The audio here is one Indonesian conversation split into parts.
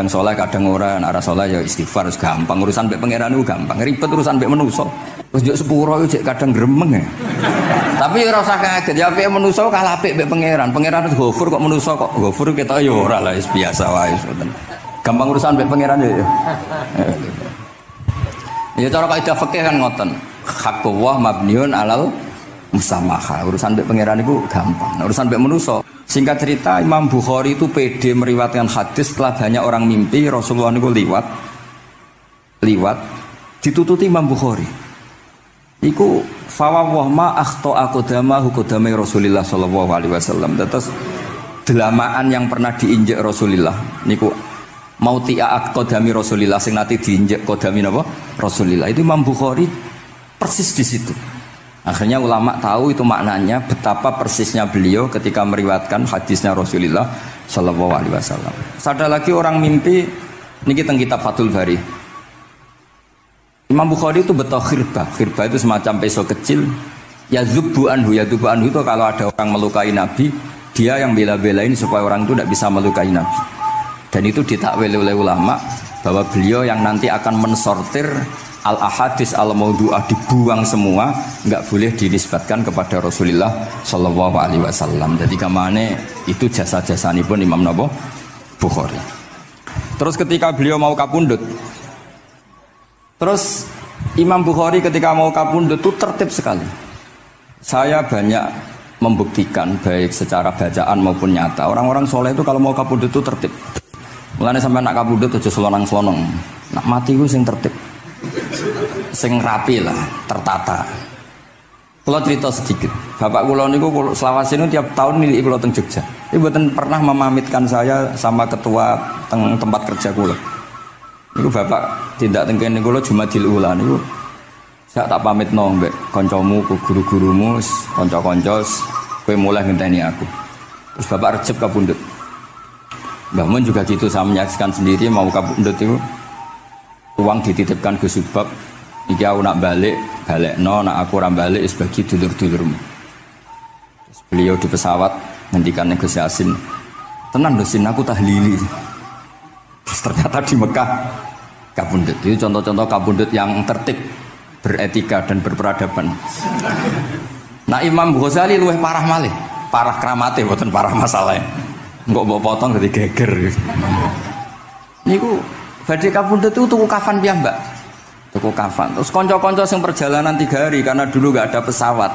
kadang soleh kadang ora, nek ora soleh ya istighfar wis gampang, urusan mbek pangeran iku gampang, ribet urusan mbek manusa. Wis njuk sepuro iku kadang gremeng ya. Tapi ora usah kaget, ya apike manusa kalah apik mbek pangeran. Pangeran wis Ghafur kok manusa kok Ghafur ketok ya ora lah, wis biasa wae ngoten. Gampang urusan mbek pangeran ya. Ya cara kaidah fikih kan ngoten. Haqqullah mabniun alal musamaha. Urusan mbek pangeran iku gampang. Nah, urusan mbek manusa. Singkat cerita Imam Bukhari itu pede meriwayatkan hadis setelah banyak orang mimpi Rasulullah niku liwat ditututi Imam Bukhari. Iku fawwah ma akhta aqdama hukudame Rasulullah sallallahu alaihi wasallam. Terus delamaan yang pernah diinjek Rasulullah niku mautia aqdami Rasulullah sing nate diinjek kodami napa Rasulullah. Itu Imam Bukhari persis di situ. Akhirnya ulama tahu itu maknanya betapa persisnya beliau ketika meriwayatkan hadisnya Rasulullah Shallallahu Alaihi Wasallam. Ada lagi orang mimpi, ini kita kitab Fathul Bari. Imam Bukhari itu betul khirbah itu semacam peso kecil. Yadzubu anhu itu kalau ada orang melukai Nabi, dia yang bela-belain supaya orang itu tidak bisa melukai Nabi. Dan itu ditakwil oleh ulama bahwa beliau yang nanti akan mensortir al-ahadis al-maudu'ah, dibuang semua, enggak boleh dinisbatkan kepada Rasulullah sallallahu alaihi wasallam. Jadi kamane itu jasa-jasanipun Imam Bukhari. Terus ketika beliau mau kapundhut, terus Imam Bukhari ketika mau kapundhut itu tertib sekali. Saya banyak membuktikan baik secara bacaan maupun nyata. Orang-orang soleh itu kalau mau kapundhut itu tertib. Mulane sampai nak kapundhut aja selonang-selonong. Nak mati ku sing tertib. Sing rapi lah, tertata. Kalau cerita sedikit, bapak kula niku selawasinu tiap tahun milik kula teng Jogja. Ibu mboten pernah memamitkan saya sama ketua teng tempat kerja kula. Niku bapak tindak teng kene kula Jumadil Ula niku saya tak pamitno mbek kancamu, guru-gurumu, kanca-kanca kowe mulai ngenteni aku. Terus bapak Recep kapundhut. Mbah Mun juga gitu, saya menyaksikan sendiri mau kapundhut itu uang dititipkan Gus Subab, iki aku nak balekno, nak aku ora balik wis bagi dulur-dulurmu. Beliau di pesawat ngendikan Gus Yasin, tenang dosin aku tahlili. Terus ternyata di Mekah kapundhut. Itu contoh-contoh kapundhut yang tertib, beretika dan berperadaban. Nah Imam Ghazali luwih parah malih, parah kramate mboten parah masalahnya. Engko mbok potong dadi geger. Niku badhe kapundhut itu tuku kafan piyambak. Tuku kafan. Terus kanca-kanca sing perjalanan 3 hari karena dulu enggak ada pesawat.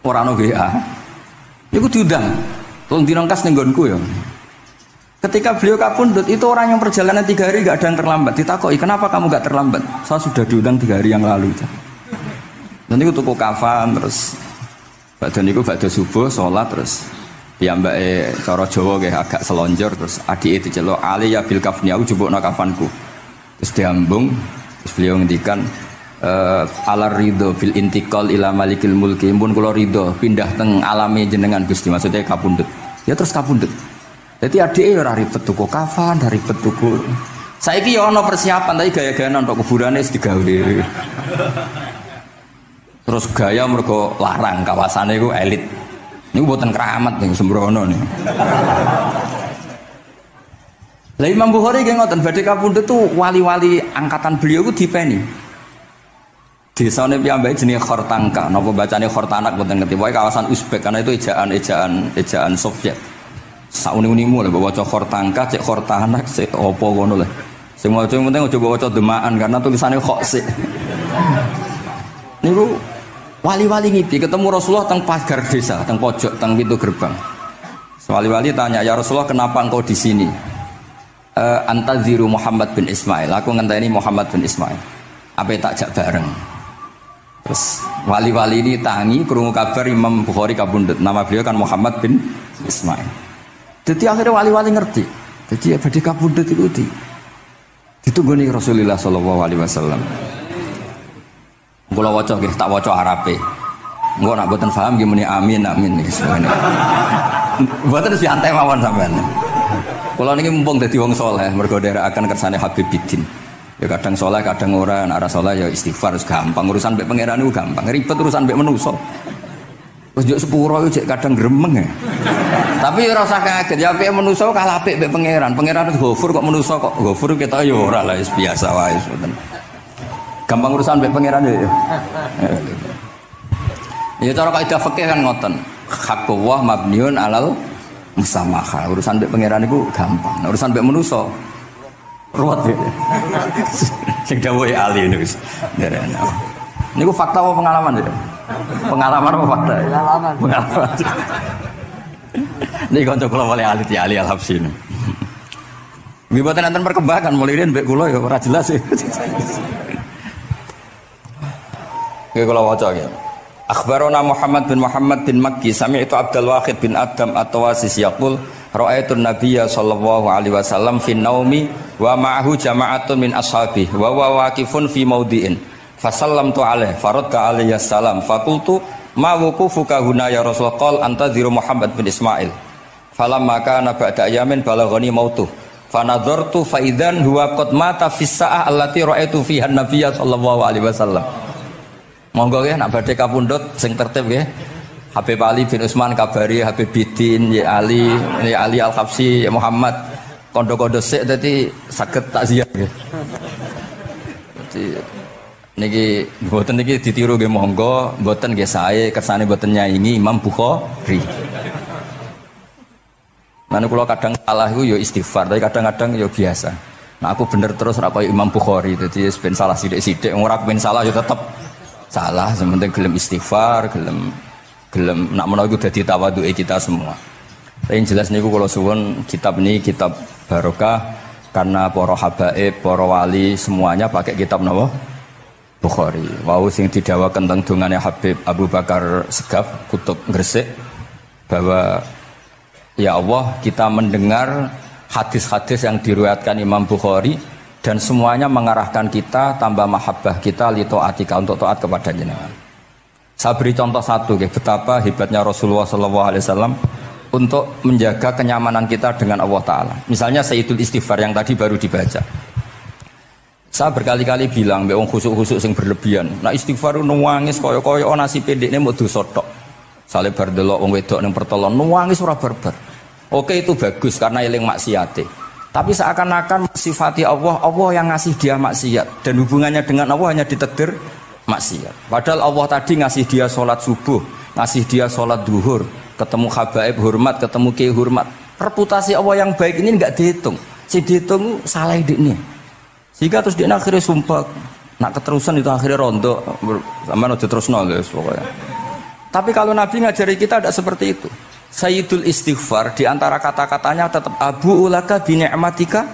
Ora ono WA. Niku diundang. Tolong dirangkas ning nggonku ya. Ketika beliau kapundhut itu orang yang perjalanan 3 hari enggak ada yang terlambat. Ditakoki, "Kenapa kamu enggak terlambat?" "Saya sudah diundang 3 hari yang lalu." Dan niku tuku kafan terus badhe niku badhe subuh salat terus piyambake cara Jawa nggih agak selonjor terus adike diceluk Ali ya bil kafni aku jupukno kafanku. Terus diambung terus beliau ngendikan alar ridho bil intiqal ila malikil mulki pun kula ridho pindah teng alame jenengan Gusti, maksudnya kapundhut. Ya terus kapundhut. Dadi adike ora ribet tuku kafan, ora ribet tuku. Saiki ya ana persiapan tapi gaya-gayaan untuk kuburane wis digawe. Terus gaya mergo larang kawasane iku elit. Ini buatan keramat yang sembrono nih. Lah Imam Bukhari ki ngoten badhe kapundhut tuh wali-wali angkatan beliau ku dipeni. Desane piyambake jenenge Khortanka, napa bacane Khortanak mboten ngerti. Pokoke kawasan Uzbek karena itu ejaan Soviet. Sauni-unimu lho waca Khortanka, cek Khortanak, cek opo ngono lho. Sing maca penting aja waca demaan karena tulisannya kok sik. Niku wali-wali ngipi ketemu Rasulullah teng pagar desa, teng pojok, teng pintu gerbang. Wali-wali tanya, "Ya Rasulullah, kenapa engkau di sini?" Antaziru Muhammad bin Ismail. Aku ngenteni Muhammad bin Ismail. Apa tak jak bareng. Terus wali-wali ini tangi krungu kabar Imam Bukhari kapundhut. Nama beliau kan Muhammad bin Ismail. Jadi akhirnya wali-wali ngerti. Jadi badhe kapundhut itu ditunggoni Rasulullah sallallahu alaihi wasallam. Kula waca nggih, tak waca Arabe. Engko nak mboten paham nggih muni amin nih semuanya. Mboten santai mawon sampean. Kula niki mumpung dadi wong saleh mergo nderekaken kersane Habib Bidin. Ya kadang saleh, kadang ora, nek ora saleh ya istighfar wis gampang. Urusan mbek pangeran niku gampang. Ribet urusan mbek manusa. Wis njuk sepuro yo kadang gremeng ya. Tapi ora usah kaget, ya apik manusa kalah apik mbek pangeran. Pangeran Ghafur kok manusa kok Ghafur kita ya ora lah biasa wae ngoten. Gampang urusan mbek pangeran ya. Ya cara kaidah fikih kan ngoten. Haqqullah mabniun alal musamaha. Urusan mbek pangeran iku gampang. Nah, urusan mbek manusa ruwet ya. Sing dawuhe ahli niku wis nderene. Niku fakta apa pengalaman ya? Pengalaman apa fakta? Pengalaman. Pengalaman. Ini kanca kula oleh ahli ya ahli al-Habsyi. Nggih boten enten perkembangan mulai riyen mbek kula ya ora jelas sih. Nggih kula waca ya. Akhbarana Muhammad bin Makki sami'tu Abdul Wahid bin Adam at-Tawasis yaqul ra'aitu an-nabiyya sallallahu alaihi wasallam fi naumi wa ma'ahu jama'atun min ashabihi wa huwa waqifun fi mawdi'in fasallamtu alaihi faradda alayhi assalam faqultu ma wuqufuka huna ya Rasulullah qala antadhiru Muhammad bin Ismail falamma kana ba'da ayamin balaghani mautuh fanadhartu fa idzan huwa qad mata fi sa'ah allati ra'aitu fiha an-nabiyya sallallahu alaihi wasallam. Monggo nggih nak badhe kapundhut sing tertib nggih. Habib Ali bin Utsman kabari Habib Bidin ya Ali Al-Habsyi ya Muhammad kondo-kondo sik dadi saged takziah nggih. Dadi niki mboten niki ditiru nggih monggo, mboten nggih sae kersane mboten nyaingi Imam Bukhari. Lan kula kadang salah iku ya istighfar, tapi kadang-kadang ya biasa. Nah aku bener terus ora kaya Imam Bukhari, dadi ben salah sithik-sithik ora ben salah ya tetep salah, sementing gelem istighfar, gelem nak menawa iku dadi tawadhuke kita semua. Tapi yang jelas niku kula suwun kitab ini kitab barokah karena para habaib, para wali semuanya pakai kitab napa? Bukhari. Wau sing didhawaken teng dongane Habib Abu Bakar Segaf Kutub Gresik bahwa ya Allah kita mendengar hadis-hadis yang diriwayatkan Imam Bukhari dan semuanya mengarahkan kita tambah mahabbah kita li taatika untuk taat kepada jenengan. Saya beri contoh satu betapa hebatnya Rasulullah SAW untuk menjaga kenyamanan kita dengan Allah Ta'ala. Misalnya Sayyidul Istighfar yang tadi baru dibaca. Saya berkali-kali bilang wong khusuk-khusuk sing berlebihan. Nah istighfar nuwangis kaya-kaya nasi pendekne mau dosa tok. Sale bar delok wong wedok ning pertolon nuwangis ora barbar. Oke itu bagus karena eling maksiate. Tapi seakan-akan sifati Allah yang ngasih dia maksiat dan hubungannya dengan Allah hanya ditakdir maksiat. Padahal Allah tadi ngasih dia sholat subuh, ngasih dia sholat duhur, ketemu habaib hormat, ketemu kiai hormat. Reputasi Allah yang baik ini nggak dihitung. Si dihitung salah ini. Sehingga terus dia akhirnya sumpah, nak keterusan itu akhirnya rondo, sama aja terus nol pokoknya. Tapi kalau Nabi ngajari kita tidak seperti itu. Sayyidul Istighfar diantara kata-katanya tetap Abu ulaka bi ni'matika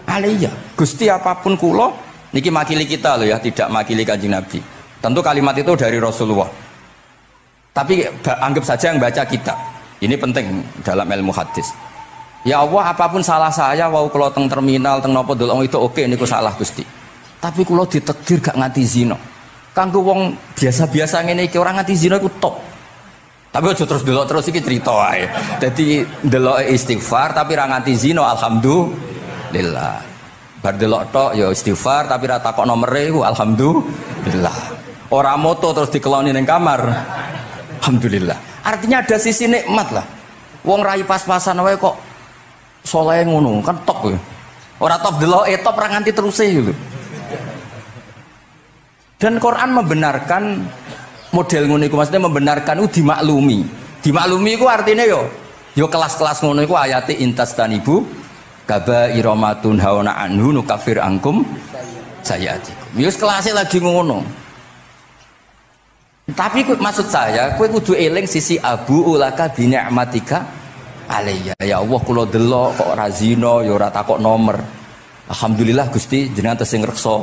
alayya. Gusti apapun kula niki makili kita loh ya, tidak makili Kanjeng Nabi. Tentu kalimat itu dari Rasulullah. Tapi anggap saja yang baca kita. Ini penting dalam ilmu hadis. Ya Allah apapun salah saya wau kula teng terminal teng napa delok itu oke niku salah Gusti. Tapi kula ditakdir gak nganti zina. Kanggo wong biasa-biasa ngene iki ora nganti zina iku top. Tapi aja terus delok terus iki cerita wae. Dadi delok istighfar tapi ra nganti zina alhamdulillah. Bar delok tok ya istighfar tapi ra takok nomere iku alhamdulillah. Ora moto terus dikeloni ning kamar. Alhamdulillah. Artinya ada sisi nikmat lah. Wong rai pas-pasan wae kok saleh ngono kan top ya. Ora top delok top ra nganti teruse gitu. Dan Quran membenarkan model ngono iku maksudnya membenarkan itu dimaklumi. Dimaklumi iku artinya yo kelas-kelas ngono iku ayate intastanibu kaba'ira ma tunhauna anhu nukafir angkum sayatikum. Yo kelasé lagi ngono. Tapi maksud saya kowe kudu eling sisi abu ulaka bi ni'matika alayya. Ya Allah kula delok kok ora zina ya ora takok nomor. Alhamdulillah Gusti jenengan tesih ngreksa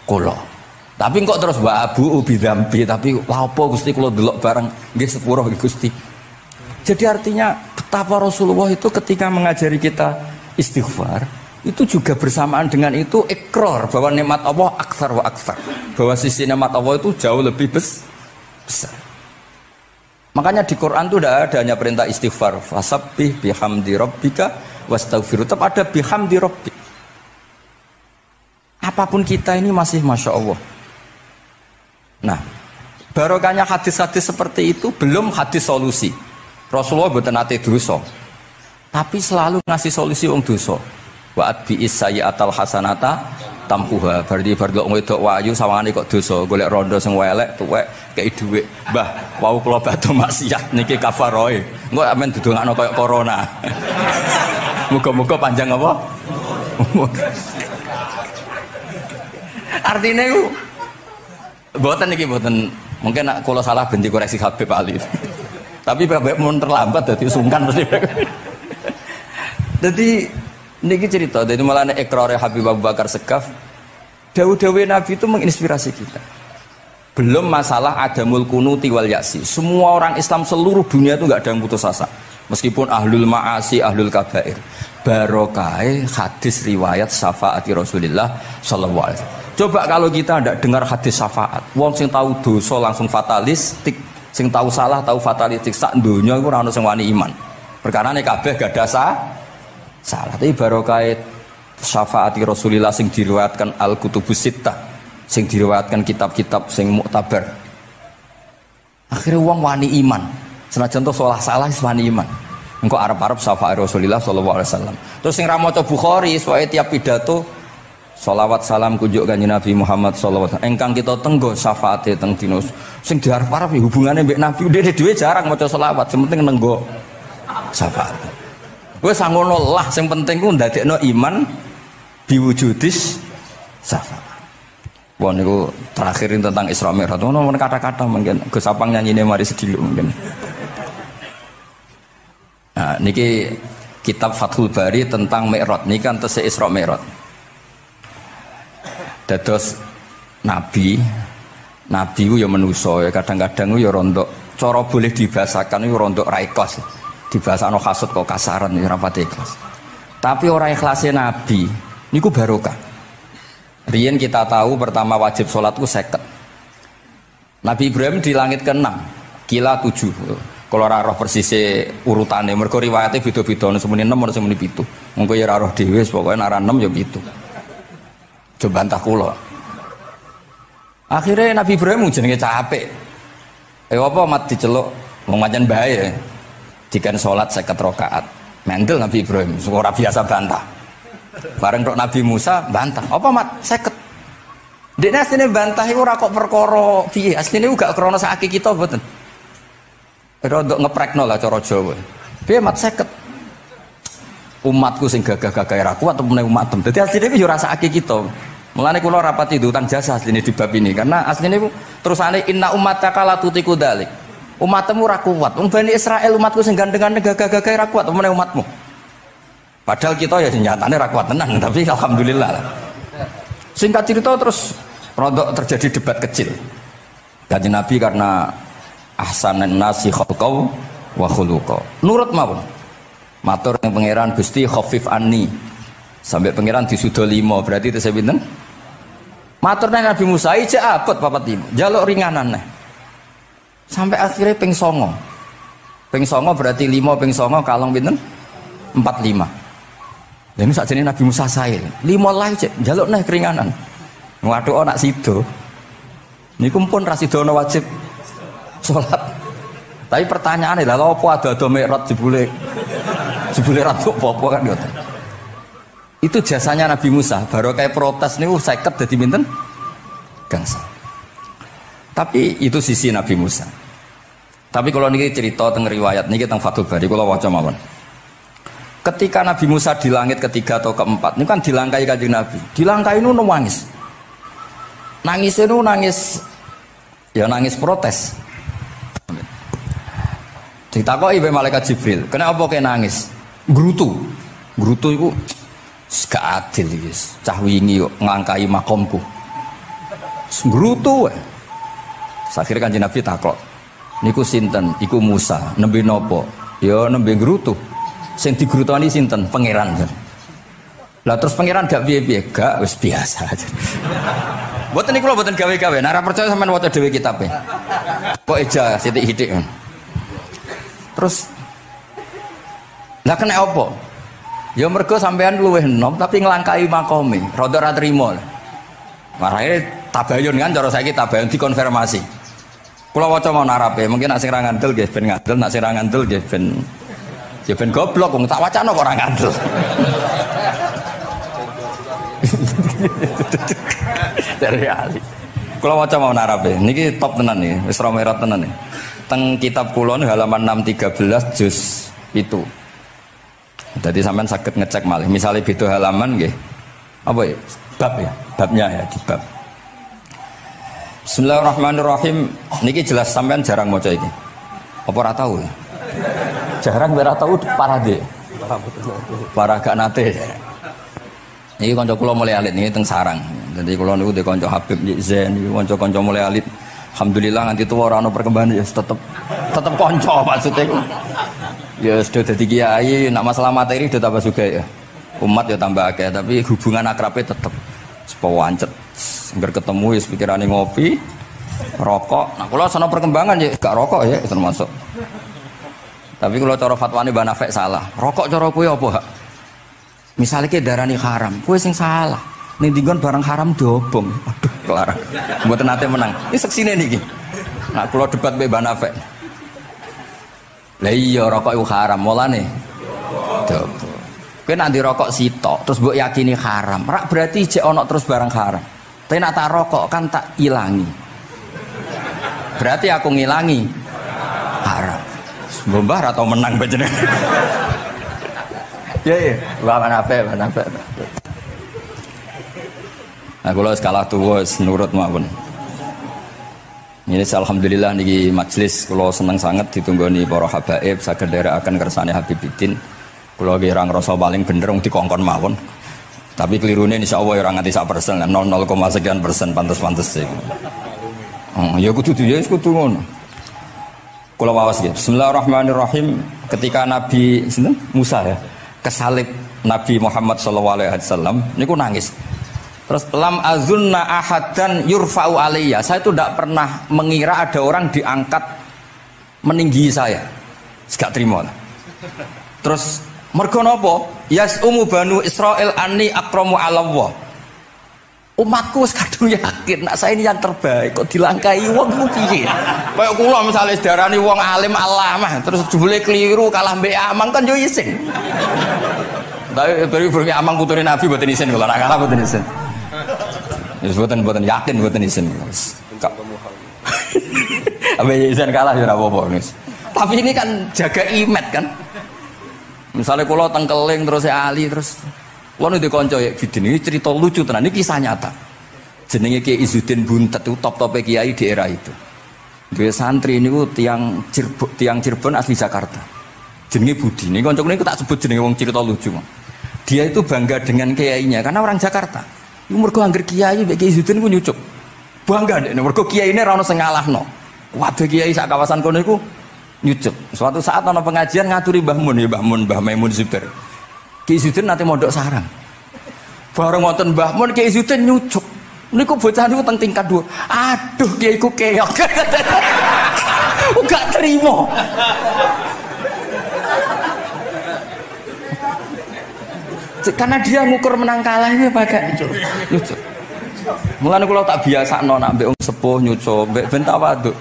kula. Tapi kok terus wa abu bidzambi tapi lha apa Gusti kula delok bareng nggih sepuro Gusti. Jadi artinya betapa Rasulullah itu ketika mengajari kita istighfar itu juga bersamaan dengan itu ikrar bahwa nikmat Allah aktsar wa aktsar. Bahwa sisi nikmat Allah itu jauh lebih besar. Makanya di Quran itu tidak ada hanya perintah istighfar. Fasabbih bihamdi rabbika wastaghfir. Tetap ada bihamdi rabbik. Apapun kita ini masih Masya Allah. Nah, barokahnya hadis-hadis seperti itu belum hadis solusi. Rasulullah mboten nate dosa. Tapi selalu ngasih solusi wong dosa. Wa atbi'is sayyi'atal hasanata tampuha. Berarti bar wong wedok wayu sawangane kok dosa, golek rondo sing elek tuwek kei dhuwit. Mbah, wau kula badhe maksiat niki kafaroe. Engko amen didongakno kaya corona. Muga-muga panjang apa? Artinya itu mboten iki mboten mungkin nak kula salah ben dikoreksi Habib Ali. Tapi bapak mun terlambat dadi sungkan mesti. Jadi niki cerita, jadi malah ikrare Habib Abu Bakar Segaf, dawu-dawu Nabi itu menginspirasi kita. Belum masalah adamul kunuti wal ya'si. Semua orang Islam seluruh dunia itu nggak ada yang putus asa. Meskipun ahlul ma'asi, ahlul kabair. Barokai hadis riwayat syafaati Rasulullah sallallahu alaihi wasallam. Coba kalau kita tidak dengar hadis syafaat, wong sing tahu dosa langsung fatalistik, sing tahu salah tahu fatalistik, sak donya iku ora ono sing wani iman. Perkarane kabeh gak ada salah. Tapi barokai syafaati Rasulullah sing diriwayatkan Al-Kutubus Sittah, sing diriwayatkan kitab-kitab sing muktabar. Akhirnya wong wani iman. Senajan to salah wis wani iman. Engko arep-arep syafaat Rasulullah sallallahu alaihi wasallam. Terus sing ra maca Bukhari soal tiap pidato sholawat salam kunjuk kanjeng Nabi Muhammad sallallahu alaihi wasallam. Engkang kita tenggo syafaate teng dina sing diarep-arep hubungane mbek Nabi dhewe jarang maca sholawat, sing penting nenggo syafaat. Wis ngono lah, sing penting ku ndadekno iman diwujudis syafaat. Wah niku terakhirin tentang Isra Mi'raj. Ono kata-kata mungkin Gus Apang nyanyine mari sediluk mungkin. Nah, niki kitab Fathul Bari tentang Mi'raj. Niki kan tesih Isra Mi'raj. Dados nabi ku ya manusa ya kadang-kadang ku ya rondok cara boleh dibahasakan ku rondok ra ikhlas. Dibahasano hasud kok kasaran ya ora pati ikhlas. Tapi ora ikhlase nabi niku barokah. Riyen kita tahu pertama wajib sholat ku 50. Nabi Ibrahim di langit ke-6, kila 7. Kalau ora roh persise urutane, mergo riwayate beda-beda, ana semene 6 ana semene 7. Mengko ya ora roh dhewe, pokoke nek ora 6 ya 7. Coba bantah kula. Akhirnya Nabi Ibrahim jenenge capek. Apa mat diceluk wong pancen bae. Dikan salat 50 rakaat. Mendel Nabi Ibrahim, ora biasa bantah. Bareng tok Nabi Musa bantah. Apa mat 50? Dekne asline bantah iku ora kok perkara piye. Asline gak krana sakake kita mboten. Rodok ngeprekno lah cara Jawa. Piye mat 50? Umatku sing gagah-gagah ra kuat temene umatem. Dadi asline iku yo rasake kita. Mulane kula rapati utang jasa asline di bab ini karena asline iku terusane inna ummataka la tutiku dzalik. Umatmu ora kuat. Wong Bani Israil umatku sing gandengan gagah-gagah ra kuat temene umatmu. Padahal kita ya nyatane ra kuat tenan, tapi alhamdulillah. Singkat cerita terus rodok terjadi debat kecil. Kanjeng Nabi karena ahsanan nasi khalqau wa khuluqa. Nurut mawon. Matur yang pangeran Gusti khafif anni. Sampai pangeran disudo 5, berarti itu saya pinten? Matur nang Nabi Musa ijek abot 45. Jaluk ringanan neh. Sampai akhirnya ping 9. Ping 9 berarti 5 ping 9 kalong pinten? 45. Lha sak jenenge Nabi Musa sae. 5 lah cek, njaluk neh keringanan. Waduh anak sido. Niku pun ra sidono wajib salat. Tapi pertanyaane lha apa ada Mi'raj jebule ra apa-apa kan ngoten. Itu jasanya Nabi Musa, baru kayak protes niku 50 dadi pinten? Gangsa. Tapi itu sisi Nabi Musa. Tapi kalau niki cerita teng riwayat niki teng Fathul Bari kula waca mawon. Ketika Nabi Musa di langit ketiga atau keempat, ini kan dilangkai kanjeng Nabi. Dilangkai itu nangis. Nangis itu nangis, ya nangis protes. Ditakoki oleh malaikat Jibril, kenapa kayak nangis? Grutu itu gak adil guys. Cah wingi kok nglangkai makomku. Grutu. Akhirnya kanjeng Nabi takok, niku sinten? Iku Musa. Nembe nopo? Ya nembe grutu. Sing digrutoni sinten? Pangeran. Lah terus pangeran gak piye-piye, gak wis biasa aja. Mboten niku lho mboten gawe-gawe. Nek ora percaya sampean waca dhewe kitabe. Kok eja sithik-sithik. Terus lah kena apa? Ya mergo sampean luwih enom tapi nglangkai makome, rada ora trima. Marahe tabayun kan cara saiki tabayun dikonfirmasi. Kula waca mau narape, mungkin nek sing ra ngandel nggih ben ngandel, nek sing ra ngandel nggih ben Ya ben goblok wong tak wacana kok ora ngandel. Dari Ali. Kula waca mau narape. Niki top tenan nih, wis romerat tenan nih. Teng kitab kula halaman 613 juz itu. Jadi sampean saged ngecek malih. Misalnya beda halaman nggih. Apa ya? Bab ya. Babnya ya di bab. Bismillahirrahmanirrahim. Niki jelas sampean jarang maca iki. Apa ora tahu ya? Jarang ora tahu parah deh. Parah gak nate. Niki kanca kula mulai alit niki teng sarang. Jadi kula niku de kanca Habib Zain niku kanca mulai alit. Alhamdulillah nganti tuwa ora ana perkembangan ya tetep kanca maksudnya iku. Ya sudah dadi kiai, nak masalah materi udah tambah sugih ya. Umat ya tambah akeh, tapi hubungan akrabe tetep sepawancet. Engger ketemu wis pikirane ngopi, rokok. Nah kula sono perkembangan ya gak rokok ya termasuk. Tapi kalau cara fatwane Mbah Nafek salah. Rokok cara kowe apa, Hak? Misalnya ke darani haram, kowe sing salah. Ning dinggon barang haram diobong. Aduh, kelarang. Mboten nate menang. Iki seksine niki. Nah, kula debat mbek Mbah Nafek. Lah iya rokok iku haram, mulane diobong. Kowe nek rokok sitok terus mbok yakini haram, rak berarti jek ana terus barang haram. Tapi nek tak rokok kan tak ilangi. Berarti aku ngilangi haram. Mbah atau menang panjenengan. Ya, mana apa. Nah, kalau skala tuwa nurut mawon. Ini alhamdulillah niki majelis kula seneng sangat ditunggoni para habaib saged nderekaken kersane Habibiddin. Kula nggih ora ngrasa paling bener wong dikongkon mawon. Tapi kelirune insyaallah ora nganti 1%, 0,sekian persen pantes-pantes iku. Ya kudu kudu ngono. Kula wawas nggih. Bismillahirrahmanirrahim. Ketika Nabi Musa ya kesalib Nabi Muhammad sallallahu alaihi wasallam niku nangis. Terus lam azunna ahadan yurfa'u alayya. Saya itu tidak pernah mengira ada orang diangkat meninggi saya. Gak terima. Terus mergo napa? Yasumu banu Israil anni akramu 'ala Allah. Umatku wis kadung yakin nak saya ini yang terbaik kok dilangkai wong ku piye? Kayak kula misale sedarani wong alim alamah terus jebule keliru kalah mbek amang kan yo isin. Tapi beri amang putune Nabi mboten isin kula nak kalah mboten isin. Wis mboten yakin mboten isin. Apa isin kalah yo ora apa-apa wis. Tapi ini kan jaga imet kan. Misalnya kula tengkeling terus Ali terus Wono di konco ya Bidin ini cerita lucu tenan, ini kisah nyata. Jenenge Kiai Izzuddin Buntet itu top-top kiai di era itu. Dia santri ini tiang Cirebon asli Jakarta. Jenenge Budi. Ini konco ini tak sebut jenenge wong cerita lucu. Dia itu bangga dengan kiainya karena orang Jakarta. Iku mergo angger kiai mbek Kiai Izzuddin ku nyucuk. Bangga nek mergo kiai ini ra ono sing ngalahno. Waduh kiai sak kawasan kono iku nyucuk. Suatu saat ana pengajian ngaturi Mbah Maimun Zubair. Kiai Izzuddin nanti mondok sarang. Bareng wonten Mbah Mun Kiai Izzuddin nyucuk. Niku bocah niku teng tingkat 2. Aduh kiai ku keok. Gak terima. Karena dia ngukur menang kalah ini pakai nyucuk. Mulane kula tak biasakno nak mbek wong sepuh nyucuk, mbek ben tawaduk.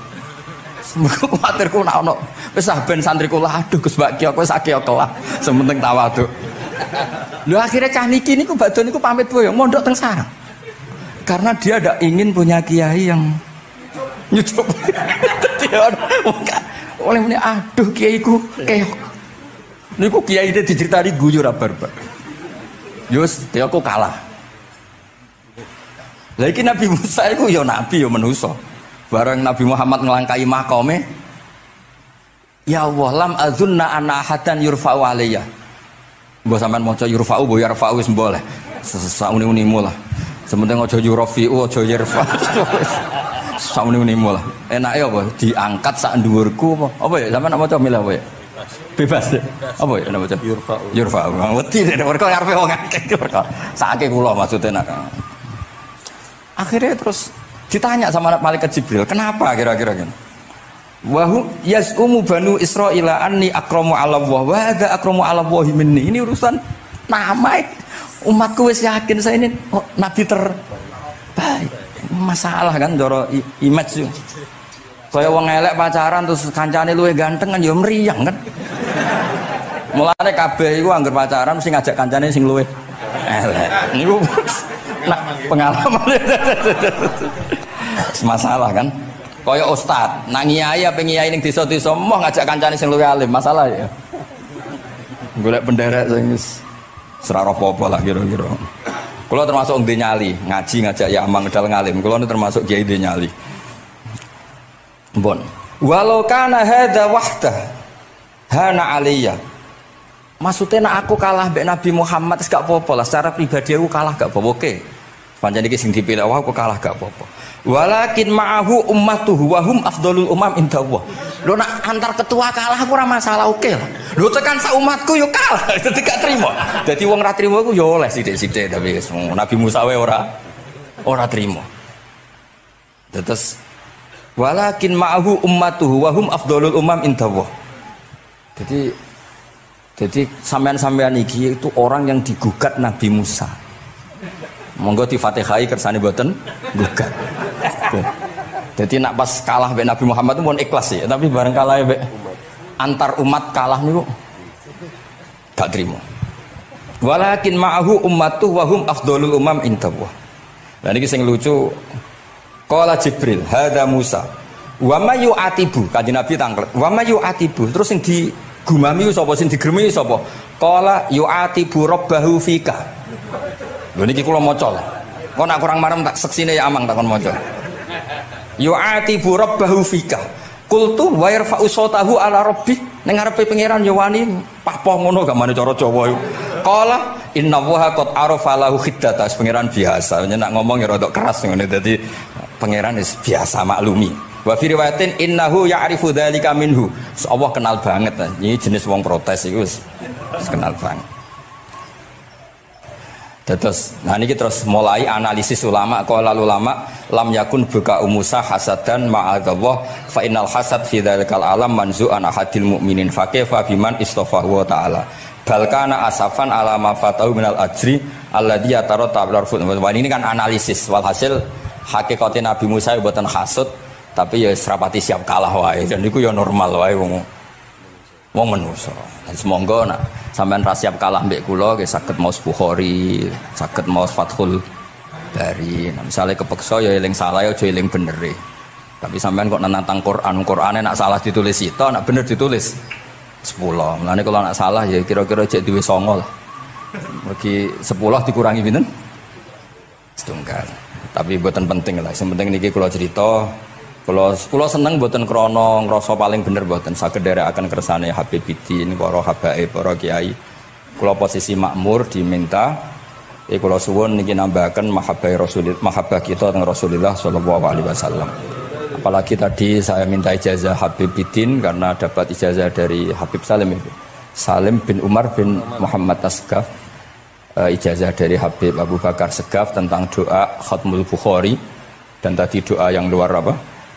Semoga kuwatirku nak ono wis ben santri kula aduh Gus Mbak Kiok wis akeh kelah. Sementing tawaduk. Lho akhirnya cah niki niku badhe niku pamit boyong mondok teng sarang. Karena dia tidak ingin punya kiai yang nyucuk. Oleh muni aduh kiaiku keok. Niku kiai itu diceritani guyu ra barbar. Yus, dia kok kalah. Lah iki Nabi Musa iku ya nabi ya manusa. Bareng Nabi Muhammad ngelangkai makome. Ya Allah lam azunna ana hadan yurfa'u alayya. Mbok sampean maca yurfa'u bo yarfa'u wis boleh. Sauni-unimu lah. Sementing aja yurafi'u aja yarfa'u. Sauni-unimu lah. Enake apa? Diangkat sak dhuwurku apa? Apa ya sampean maca milih apa ya? Bebas. Apa ya maca yurfa'u. Yurfa'u. Wedi nek mergo ngarepe wong akeh mergo. Sakake kula maksudnya nak. Akhirnya terus ditanya sama malaikat Jibril, kenapa kira-kira kan? Wahu yasumu banu Israila anni akramu 'ala Allah wa hadza akramu 'ala Allah minni. Ini urusan nama umatku wis yakin saya ini nabi terbaik. Masalah kan cara image yo. Kaya wong elek pacaran terus kancane luwih ganteng kan ya mriyang kan. Mulane kabeh iku anggere pacaran mesti ngajak kancane sing luwih elek. Niku nah, pengalaman. Masalah kan. Kaya ustad, nak ngiyai apa ngiyai ning desa-desa moh ngajak kancane sing luwih alim, masalah ya. Golek penderek sing ora apa-apa lah kira-kira. Kula termasuk ndek nyali, ngaji ngajak ya amang ngedal ngalim. Kula termasuk kiai ndek nyali. Mbon. Walau kana hadza wahda hana aliyya. Maksudnya nak aku kalah mbek Nabi Muhammad wis gak apa-apa lah, secara pribadi aku kalah gak apa-apa. Oke. Pancen iki sing dipilih aku kalah gak apa-apa. Walakin ma'ahu ummatuhu wa hum afdhalul umam indallah. Lho nak antar ketua kalah aku ora masalah, oke lah. Lho tekan sak umatku yo kalah, dadi gak trimo. Dadi wong ra trimo iku yo oleh sithik-sithik tapi Nabi Musa wae ora trimo. Terus walakin ma'ahu ummatuhu wa hum afdhalul umam indallah. Jadi sampean-sampean iki itu orang yang digugat Nabi Musa. Monggo di Fatihai kersane mboten gugat. Jadi nak pas kalah mbek Nabi Muhammad itu pun ikhlas ya, tapi bareng kalah mbek antar umat kalah niku gak trimo. Walakin ma'ahu ummatuh wa hum afdhalul umam indallah. Lah niki sing lucu qala Jibril hadza Musa wa ma yu'atibu kanjeng Nabi tanglet wa ma yu'atibu terus sing digumami sapa sing digremi sapa qala yu'atibu rabbahu fika. Lho niki kula maca lah. Kok nak kurang marem tak seksine ya amang takon maca. Yu'atibu rabbahu fika. Qultu wa yarfa'u sautahu ala rabbi. Ning ngarepe pangeran ya wani pahpoh ngono gak mane cara Jawa iku. Qala innallaha qad arafa lahu khiddata. Pangeran biasa, nak ngomong ya rada keras ngene dadi pangeran wis biasa maklumi. Wa fi riwayatin innahu ya'rifu dzalika minhu. Allah kenal banget. Ini jenis wong protes iku wis kenal banget. Terus, nah ini terus mulai analisis ulama. Qala ulama lam yakun buka Musa hasadan ma'adallah fa innal hasad fi dzalikal alam manzu'an ahadil mu'minin fa kaifa biman istafahu wa ta'ala bal kana asafan ala ma fatahu minal ajri alladhi yatarata bil arfud. Ini kan analisis walhasil hakikate Nabi Musa mboten hasud tapi ya serapati siap kalah wae. Dan niku ya normal wae wong manusa. Semoga nak sampean ra siap kalah mbek kula nggih saged maos Bukhari, saged maos Fathul Bari. Nah, misalnya kepeksa ya eling salah ya aja eling bener e. Tapi sampean kok nantang Qur'ane nak salah ditulis sito, nak bener ditulis 10. Mulane kalau nak salah ya kira-kira jek duwe 9 lah. Mergi 10 dikurangi pinten? Setunggal. Tapi mboten penting lah. Sing penting niki kula cerita. Kula seneng mboten krana ngrasa paling bener mboten saged nderekaken kersane Habibidin para habaib para kiai. Kula posisi makmur diminta kula suwun niki nambahaken mahabbah kita teng Rasulullah sallallahu alaihi wasallam. Apalagi tadi saya minta ijazah Habibidin karena dapat ijazah dari Habib Salim bin Umar bin Muhammad Asgaf. Ijazah dari Habib Abu Bakar Segaf tentang doa Khatmul Bukhari dan tadi doa yang luar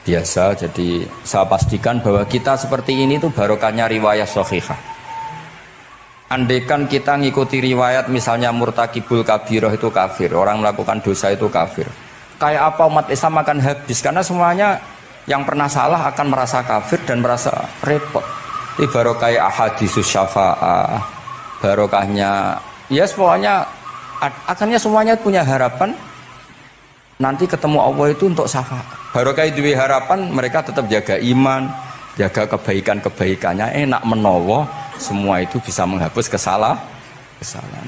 biasa. Jadi saya pastikan bahwa kita seperti ini tuh barokahnya riwayat sahihah. Andaikan kita ngikuti riwayat misalnya murtakibul kabirah itu kafir, orang melakukan dosa itu kafir, kayak apa umat Islam akan habis karena semuanya yang pernah salah akan merasa kafir dan merasa repot. Ini barokah ahadisus syafa'ah, barokahnya ya pokoknya akhirnya semuanya punya harapan nanti ketemu Allah itu untuk syafaat. Barokah itu harapan mereka tetap jaga iman, jaga kebaikan-kebaikannya, enak menawa semua itu bisa menghapus kesalahan.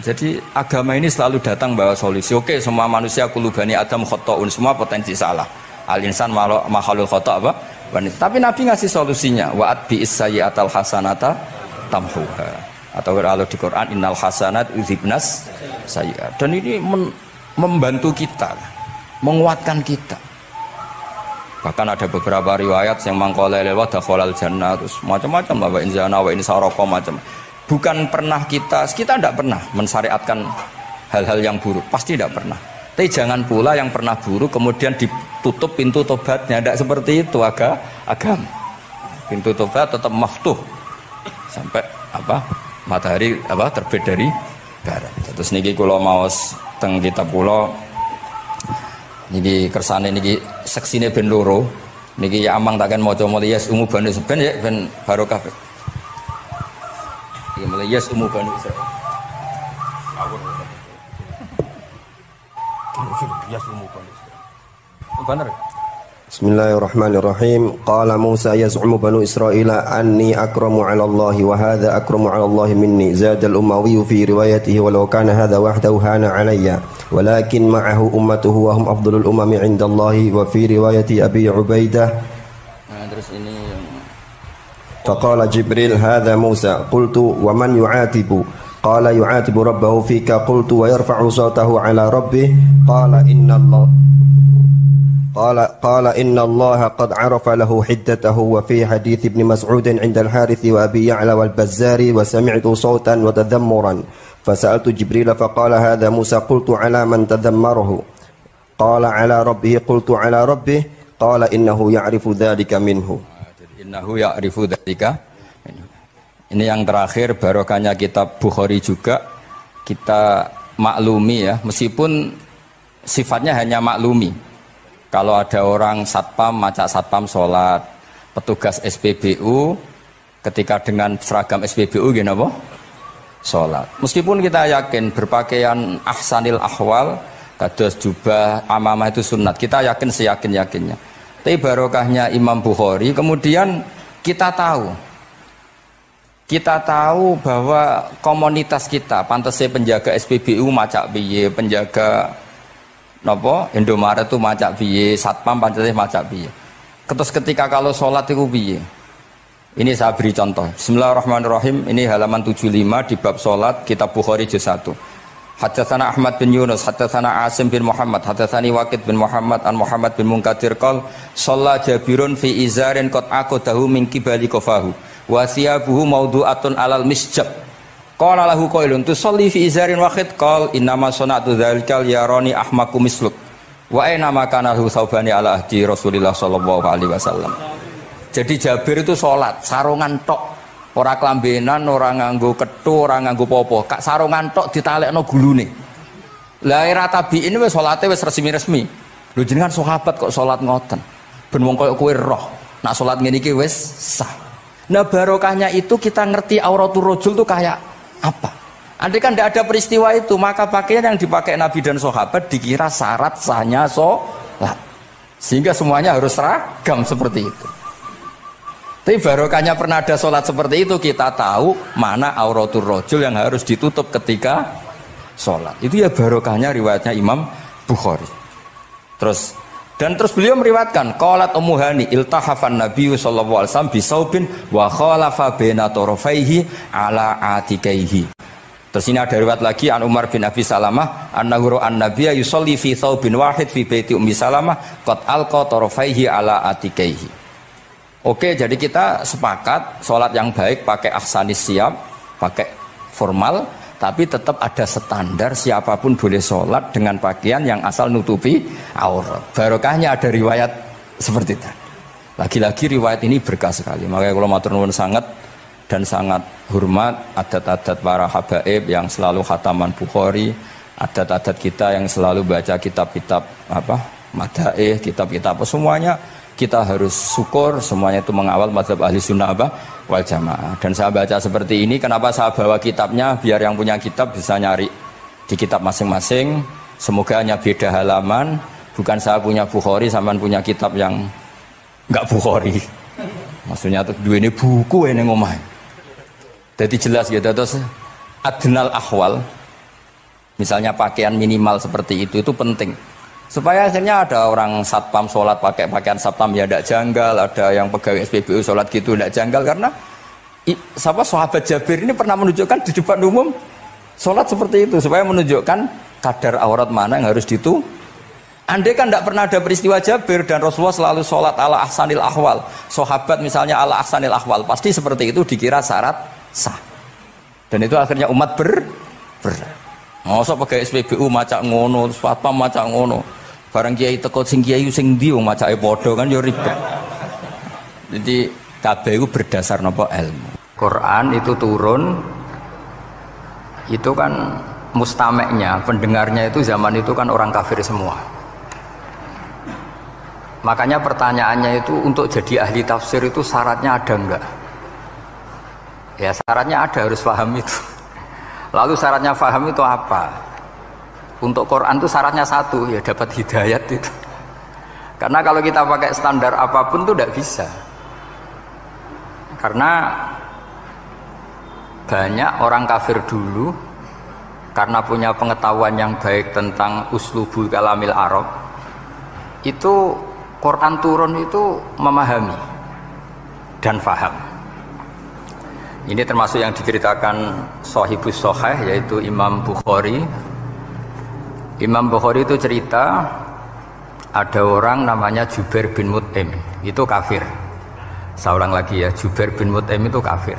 Jadi agama ini selalu datang bawa solusi. Oke, semua manusia kulubani Adam khotoun, semua potensi salah. Al-insan makhluk khoto apa? Tapi Nabi ngasih solusinya. Wa'at bi'is sayyi'atal hasanata tamhuha. Atau kalau di Quran innal hasanat yudhibnas sayyi'at. Dan ini membantu kita, menguatkan kita. Bahkan ada beberapa riwayat yang mangqala lewat dakhalal jannah terus macam-macam wa in zana wa in sarqa macam. Bukan pernah kita tidak pernah mensyariatkan hal-hal yang buruk, pasti tidak pernah. Tapi jangan pula yang pernah buruk kemudian ditutup pintu tobatnya, tidak seperti itu agama. Pintu tobat tetap maftuh sampai matahari terbit dari barat. Terus niki kula maos teng kitab kula niki kersane niki seksine ben loro niki ya amang takkan maca mulya ungu bane seben ya ben barokah iki mulai yasumu Bani Israil. Yasumu Bani Israil. Benar. Bismillahirrahmanirrahim. Qala Musa yaz'umu banu Israila anni akramu 'ala Allah wa hadha akramu 'ala Allah minni. Zada al-Umawi fi riwayatihi walau kana hadha wahdahu hana 'alayya walakin ma'ahu ummatuhu wa hum afdalul umami 'inda Allah wa fi riwayati Abi Ubaidah. Nah, terus ini faqala Jibril hadha Musa qultu wa man yu'atibu qala yu'atibu rabbahu fika qultu wa yarfa'u sawtahu 'ala rabbih qala inna Allah قال إن الله قد عرف له حدته وفي حديث ابن مسعود عند الحارث وأبي يعلى والبزار وسمعت صوتا وتذمرا فسألت جبريل فقال هذا موسى قلت على من تذمره قال على ربه قلت على ربه قال إنه يعرف ذلك منه Ini yang terakhir barokahnya kitab Bukhari juga kita maklumi ya, meskipun sifatnya hanya maklumi. Kalau ada orang satpam, macak satpam sholat, petugas SPBU ketika dengan seragam SPBU gini apa? Sholat. Meskipun kita yakin berpakaian ahsanil ahwal, kados jubah, amamah itu sunat. Kita yakin seyakin-yakinnya. Tapi barokahnya Imam Bukhari, kemudian kita tahu bahwa komunitas kita, pantasnya penjaga SPBU macak piye, penjaga napa Indomaret itu macak piye, satpam pancete macak piye. Terus ketika kalau sholat itu piye? Ini saya beri contoh. Bismillahirrahmanirrahim. Ini halaman 75 di bab sholat kitab Bukhari juz 1. Haddatsana Ahmad bin Yunus, haddatsana Asim bin Muhammad, haddatsani Waqid bin Muhammad an Muhammad bin Munkadir qol shalla Jabirun fi izarin qad aqadahu min qibali qafahu wa thiyabuhu mawdu'atun alal misjab. Qala lahu qailun tusalli fi izarin wahid qal innama sana'tu dzalikal yarani ahmaku misluk wa aina ma kana lahu saubani ala ahdi Rasulillah sallallahu alaihi wasallam. Jadi Jabir itu salat sarungan tok, ora klambenan, ora nganggo kethu, ora nganggo popo, kak sarungan tok ditalekno gulune. Lah era tabi'in wis salate wis resmi-resmi. Lho jenengan sahabat kok salat ngoten. Ben wong koyo kowe roh, nak salat ngene iki wis sah. Nah barokahnya itu kita ngerti auratul rajul tuh kayak apa? Andai kan tidak ada peristiwa itu, maka pakaian yang dipakai Nabi dan sahabat dikira syarat sahnya sholat, sehingga semuanya harus seragam seperti itu. Tapi barokahnya pernah ada sholat seperti itu, kita tahu mana auratul rajul yang harus ditutup ketika sholat. Itu ya barokahnya riwayatnya Imam Bukhari. Terus beliau meriwayatkan qalat Ummu Hani iltahafan Nabi sallallahu alaihi wasallam bisaubin wa khalafa baina tarafaihi ala atikaihi. Terus ini ada riwayat lagi an Umar bin Abi Salamah annahu an-nabiyya yusalli fi thawbin wahid fi baiti Ummi Salamah qad alqa tarafaihi ala atikaihi. Oke, jadi kita sepakat sholat yang baik pakai ahsanis siap, pakai formal, tapi tetap ada standar siapapun boleh sholat dengan pakaian yang asal nutupi aurat. Barokahnya ada riwayat seperti itu. Lagi-lagi riwayat ini berkah sekali. Makanya kalau matur nuwun sangat dan sangat hormat adat-adat para habaib yang selalu khataman Bukhari, adat-adat kita yang selalu baca kitab-kitab madaih, kitab-kitab semuanya kita harus syukur, semuanya itu mengawal mazhab ahli sunnah wal jamaah. Dan saya baca seperti ini, kenapa saya bawa kitabnya, biar yang punya kitab bisa nyari di kitab masing-masing. Semoga hanya beda halaman, bukan saya punya Bukhari sampean punya kitab yang enggak Bukhari. Maksudnya tuh dua ini buku ini ngomah. Jadi jelas gitu. Terus adnal ahwal, misalnya pakaian minimal seperti itu penting. Supaya akhirnya ada orang satpam sholat pakai pakaian satpam ya tidak janggal, ada yang pegawai SPBU sholat gitu tidak janggal, karena sahabat Jabir ini pernah menunjukkan di depan umum sholat seperti itu supaya menunjukkan kadar aurat mana yang harus ditu. Andai kan tidak pernah ada peristiwa Jabir dan Rasulullah selalu sholat ala ahsanil ahwal, sahabat misalnya ala ahsanil ahwal, pasti seperti itu dikira syarat sah. Dan itu akhirnya umat mosok pegawai SPBU macak ngono, satpam macak ngono. Barang kiai teko sing kiai sing ndi wong macake padha kan ya ribet. Jadi kabeh iku berdasar napa ilmu. Quran itu turun itu kan mustameknya, pendengarnya itu zaman itu kan orang kafir semua. Makanya pertanyaannya itu untuk jadi ahli tafsir itu syaratnya ada enggak? Ya syaratnya ada, harus paham itu. Lalu syaratnya paham itu apa? Untuk Quran itu syaratnya satu, ya dapat hidayat itu. Karena kalau kita pakai standar apapun itu tidak bisa. Karena banyak orang kafir dulu karena punya pengetahuan yang baik tentang uslubul kalamil Arab, itu Quran turun itu memahami dan faham. Ini termasuk yang diceritakan Shahibus Shahih, yaitu Imam Bukhari. Imam Bukhari itu cerita ada orang namanya Jubair bin Mut'im, itu kafir. Saya ulang lagi ya, Jubair bin Mut'im itu kafir.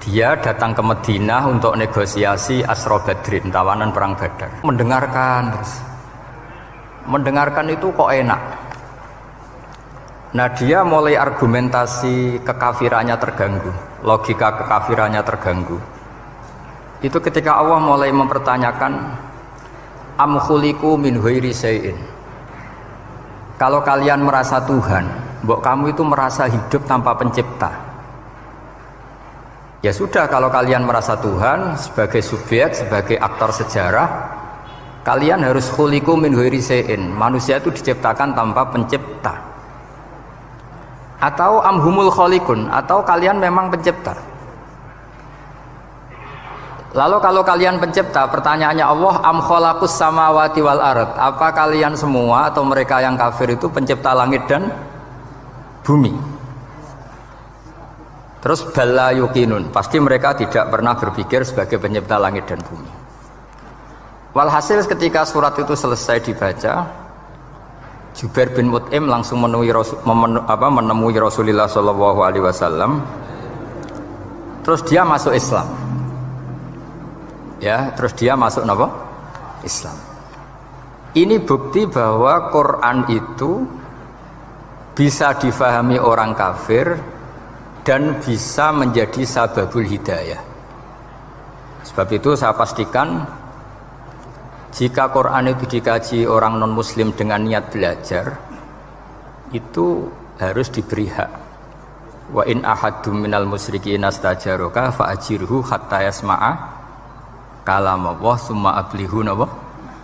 Dia datang ke Madinah untuk negosiasi Asra Badrin, tawanan perang Badar. Mendengarkan itu kok enak. Nah dia mulai argumentasi kekafirannya terganggu, logika kekafirannya terganggu. Itu ketika Allah mulai mempertanyakan am khuliqu min ghairi syai'in. Kalau kalian merasa Tuhan, mbok kamu itu merasa hidup tanpa pencipta. Ya sudah, kalau kalian merasa Tuhan sebagai subjek, sebagai aktor sejarah, kalian harus khuliqu min ghairi syai'in. Manusia itu diciptakan tanpa pencipta. Atau amhumul khaliqun, atau kalian memang pencipta. Lalu kalau kalian pencipta, pertanyaannya Allah, am khalaqus samawati wal ard, apa kalian semua atau mereka yang kafir itu pencipta langit dan bumi? Terus bala yuqinun, pasti mereka tidak pernah berpikir sebagai pencipta langit dan bumi. Walhasil ketika surat itu selesai dibaca, Jubair bin Mut'im langsung menemui Rasulullah SAW. Terus dia masuk Islam. Ya, terus dia masuk apa? Islam. Ini bukti bahwa Quran itu bisa difahami orang kafir dan bisa menjadi sababul hidayah. Sebab itu saya pastikan jika Quran itu dikaji orang non muslim dengan niat belajar, itu harus diberi hak. Wa in ahadum minal musyrikin astajaroka fa'ajirhu hatta yasma'a kalam Allah summa ablihu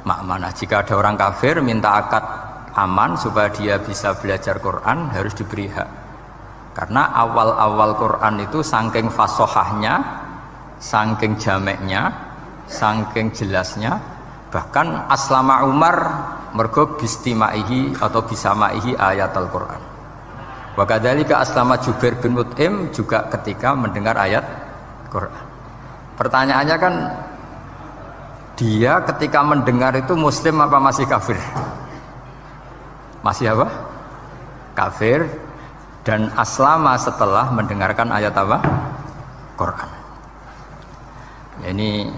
ma'manah. Jika ada orang kafir minta akad aman supaya dia bisa belajar Quran, harus diberi hak. Karena awal-awal Quran itu saking fasohahnya, saking jameknya, saking jelasnya, bahkan aslama Umar mergo bistimaihi atau bisamaihi ayat Al-Quran. Wa kadzalika aslama Jubair bin Mut'im juga ketika mendengar ayat Quran. Pertanyaannya kan, dia ketika mendengar itu muslim apa masih kafir? Masih apa? Kafir. Dan aslama setelah mendengarkan ayat apa? Quran. Ini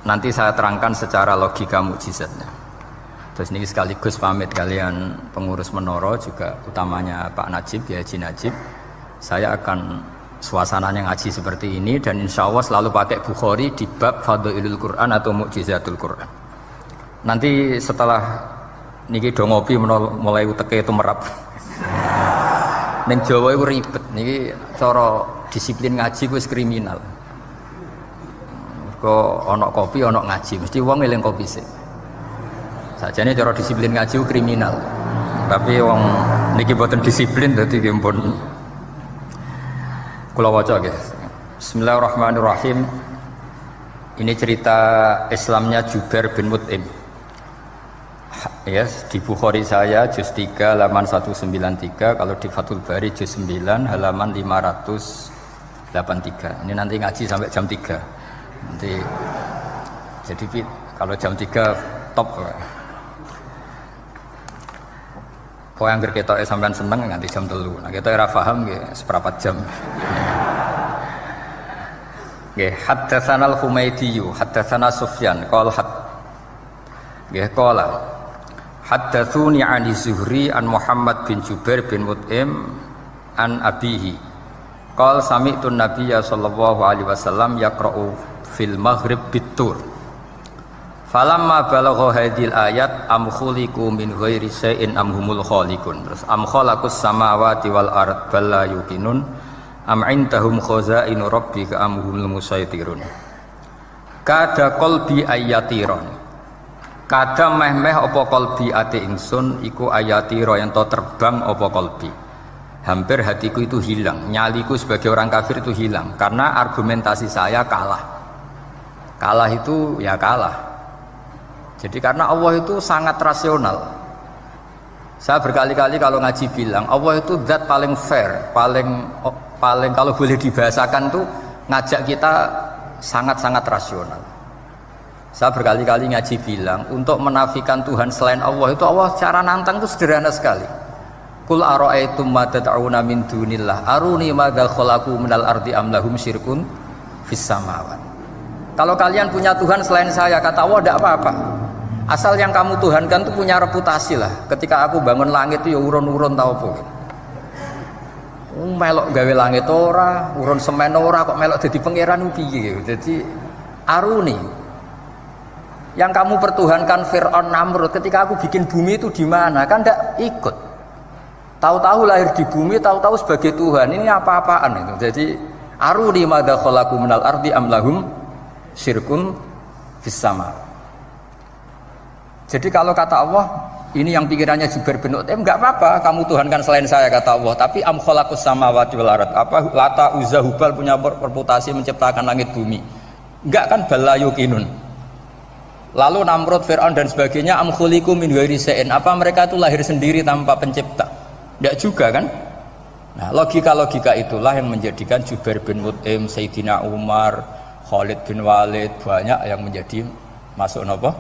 nanti saya terangkan secara logika mukjizatnya. Terus ini sekaligus pamit kalian pengurus Menara, juga utamanya Pak Najib, ya Haji Najib. Saya akan suasananya ngaji seperti ini dan insya Allah selalu pakai Bukhari di bab Fadhailul Quran atau Mukjizatul Quran. Nanti setelah niki do ngopi mulai uteke itu merap. Neng Jawa itu ribet, niki cara disiplin ngaji wis kriminal. Kok ono kopi, ono ngaji, mesti wong eling kopi sih. Sajane cara disiplin ngaji itu kriminal. Tapi wong niki boten disiplin dadi nggih pun. Kula waca nggih. Bismillahirrahmanirrahim. Ini cerita Islamnya Jubair bin Mut'im. Yes, di Bukhari saya juz 3 halaman 193, kalau di Fathul Bari juz 9 halaman 583. Ini nanti ngaji sampai jam 3. Nanti jadi kalau jam 3 top. Kok yang ketok sampean seneng nganti jam 3. Nah, kita ora paham nggih seperempat jam. Nggih, haddatsana al-Humaydi, haddatsana Sufyan, qala nggih qala haddatsuni 'ani Zuhri an Muhammad bin Jubair bin Mut'im an abihi qala sami'tu an-nabiyya sallallahu alaihi wasallam yaqra'u fil maghrib bit-tur falamma balagha hadhil ayat am khuliqu min ghairi syai'in am humul khaliqun. Terus am khalaqus samawati wal ard bal la yuqinun am indahum khazainu rabbika am humul musaytirun. Kada qalbi ayatiron, kada meh-meh apa qalbi ati ingsun iku ayatiro yang to terbang apa qalbi. Hampir hatiku itu hilang, nyaliku sebagai orang kafir itu hilang karena argumentasi saya kalah. Kalah itu ya kalah. Jadi karena Allah itu sangat rasional. Saya berkali-kali kalau ngaji bilang Allah itu zat paling fair, paling kalau boleh dibahasakan tuh ngajak kita sangat-sangat rasional. Saya berkali-kali ngaji bilang untuk menafikan Tuhan selain Allah itu Allah cara nantang itu sederhana sekali. Qul ara'aytum ma tad'una min dunillah aruni madza khalaqu minal ardi am lahum syirkun fis samawat. Kalau kalian punya Tuhan selain saya, kata Allah tidak apa-apa. Asal yang kamu tuhankan itu punya reputasi lah. Ketika aku bangun langit itu ya urun-urun tau apa. Melok gawe langit ora, urun semen ora kok melok jadi pangeran piye. Jadi aruni. Yang kamu pertuhankan Fir'aun Namrud ketika aku bikin bumi itu di mana? Kan tidak ikut. Tahu-tahu lahir di bumi, tahu-tahu sebagai Tuhan. Ini apa-apaan itu. Jadi aruni madza khalaqu minal ardi am lahum syirkun fis sama. Jadi kalau kata Allah, ini yang pikirannya Jubair bin Mut'im, enggak apa-apa kamu tuhankan selain saya kata Allah, tapi am khalaqus samawati wal ard. Apa Lata Uzza Hubal punya reputasi menciptakan langit bumi? Enggak kan balayukinun. Lalu Namrud, Fir'aun dan sebagainya am khuliqu min ghairi syai'in. Apa mereka itu lahir sendiri tanpa pencipta? Enggak juga kan? Nah, logika-logika itulah yang menjadikan Jubair bin Mut'im, Sayyidina Umar, Khalid bin Walid banyak yang menjadi masuk apa?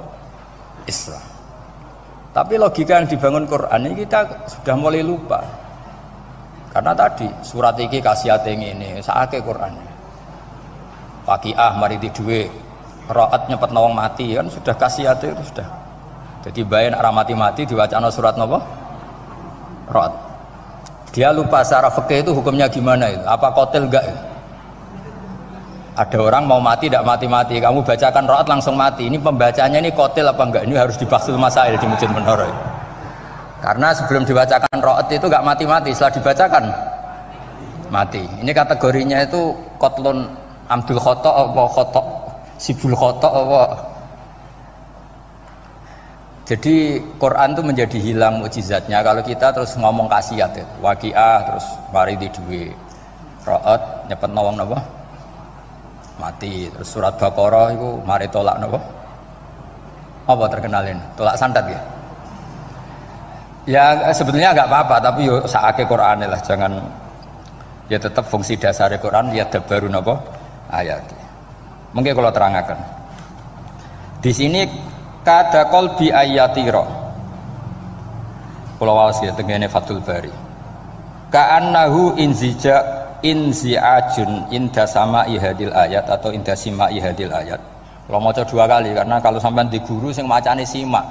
Islam. Tapi logika yang dibangun Quran ini kita sudah mulai lupa. Karena tadi surat iki kasihate ngene, sakake Quran. Waqiah mari duwe, qiraat nyepetno wong mati kan sudah kasihate itu sudah. Jadi bae nek mati diwacana surat napa? Qiraat. Dia lupa secara fikih itu hukumnya gimana itu? Apa qatil enggak? Ada orang mau mati tidak mati-mati, kamu bacakan ro'at langsung mati. Ini pembacanya ini kotil apa enggak? Ini harus dibahsul masail di Masjid Menara. Karena sebelum dibacakan ro'at itu enggak mati-mati, setelah dibacakan mati. Ini kategorinya itu kotlun amdul khoto apa khoto sibul khoto apa. Jadi Quran itu menjadi hilang mukjizatnya kalau kita terus ngomong kasiat ya. Waqiah terus mari di duwe ro'at nyepet nawang napa? Mati. Terus surat Baqarah itu mari tolak napa? Apa terkenalin? Tolak sandat ya? Ya sebetulnya enggak apa-apa tapi yo sakake Qur'ane lah, jangan ya tetap fungsi dasar Quran ya dabaru napa? Ayat. Mungkin kalau terangkan. Di sini kada qalbi ayatira. Kula waos ya tengene Fathul Bari. Ka'annahu inzi'ajun inda sama'i hadil ayat atau inda sima'i hadil ayat. Kalau maca dua kali karena kalau sampean di guru sing macane simak.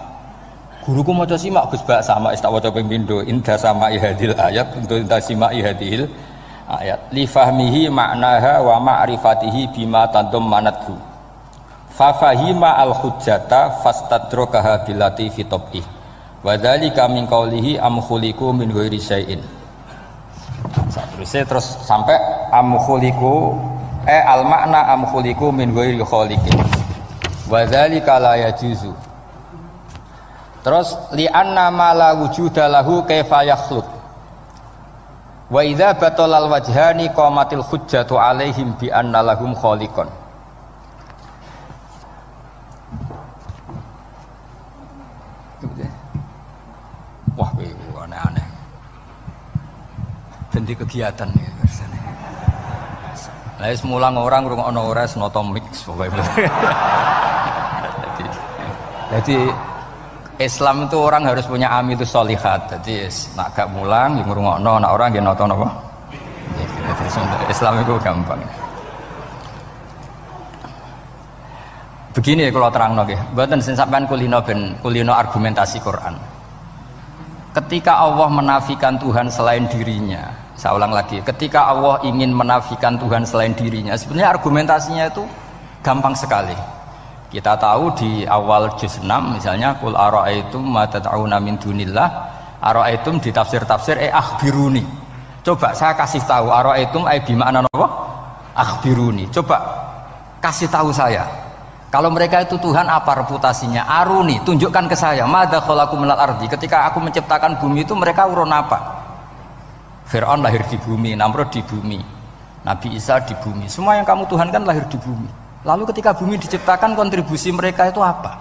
Guruku maca simak Gus Bak sama tak waca ping pindho inda sama'i hadil ayat untuk inda sima'i hadil ayat. Li fahmihi ma'naha wa ma'rifatihi bima tadammanathu. Fa fahima al hujjata fastadrakaha billati fi tabih. Wa dzalika min qawlihi am khuliqu min ghairi syai'in. Terus sampai am khuliqu al makna am khuliqu min ghairi khaliqin wa dzalika la yajuzu. Terus li anna ma la wujuda lahu kaifa yakhluq wa idza batalal wajhani qamatil hujjatu alaihim bi anna lahum khaliqan. Wah, aneh-aneh. Ganti kegiatan ya biasanya. Lah semulang orang ngrungokno ora senoto mix pokoke. Jadi Islam itu orang harus punya amitus sholihat. Jadi nak gak mulang ya ngrungokno, nak orang nggih nata napa. Islam itu gampang. Begini kalau terangno nggih, mboten sing sampean kulino argumentasi Quran. Ketika Allah menafikan Tuhan selain dirinya, saya ulang lagi, ketika Allah ingin menafikan Tuhan selain dirinya, sebenarnya argumentasinya itu gampang sekali. Kita tahu di awal juz 6 misalnya qul ara'aitum ma tad'una min dunillah, ara'aitum di tafsir-tafsir akhbiruni. Coba saya kasih tahu, ara'aitum ay bima'na napa? Akhbiruni. Coba kasih tahu saya. Kalau mereka itu Tuhan, apa reputasinya? Aruni, tunjukkan ke saya. Madza khalaqu minal ardi. Ketika aku menciptakan bumi itu mereka urun apa? Fir'aun lahir di bumi, Namrud di bumi, Nabi Isa di bumi. Semua yang kamu Tuhan kan lahir di bumi. Lalu ketika bumi diciptakan, kontribusi mereka itu apa?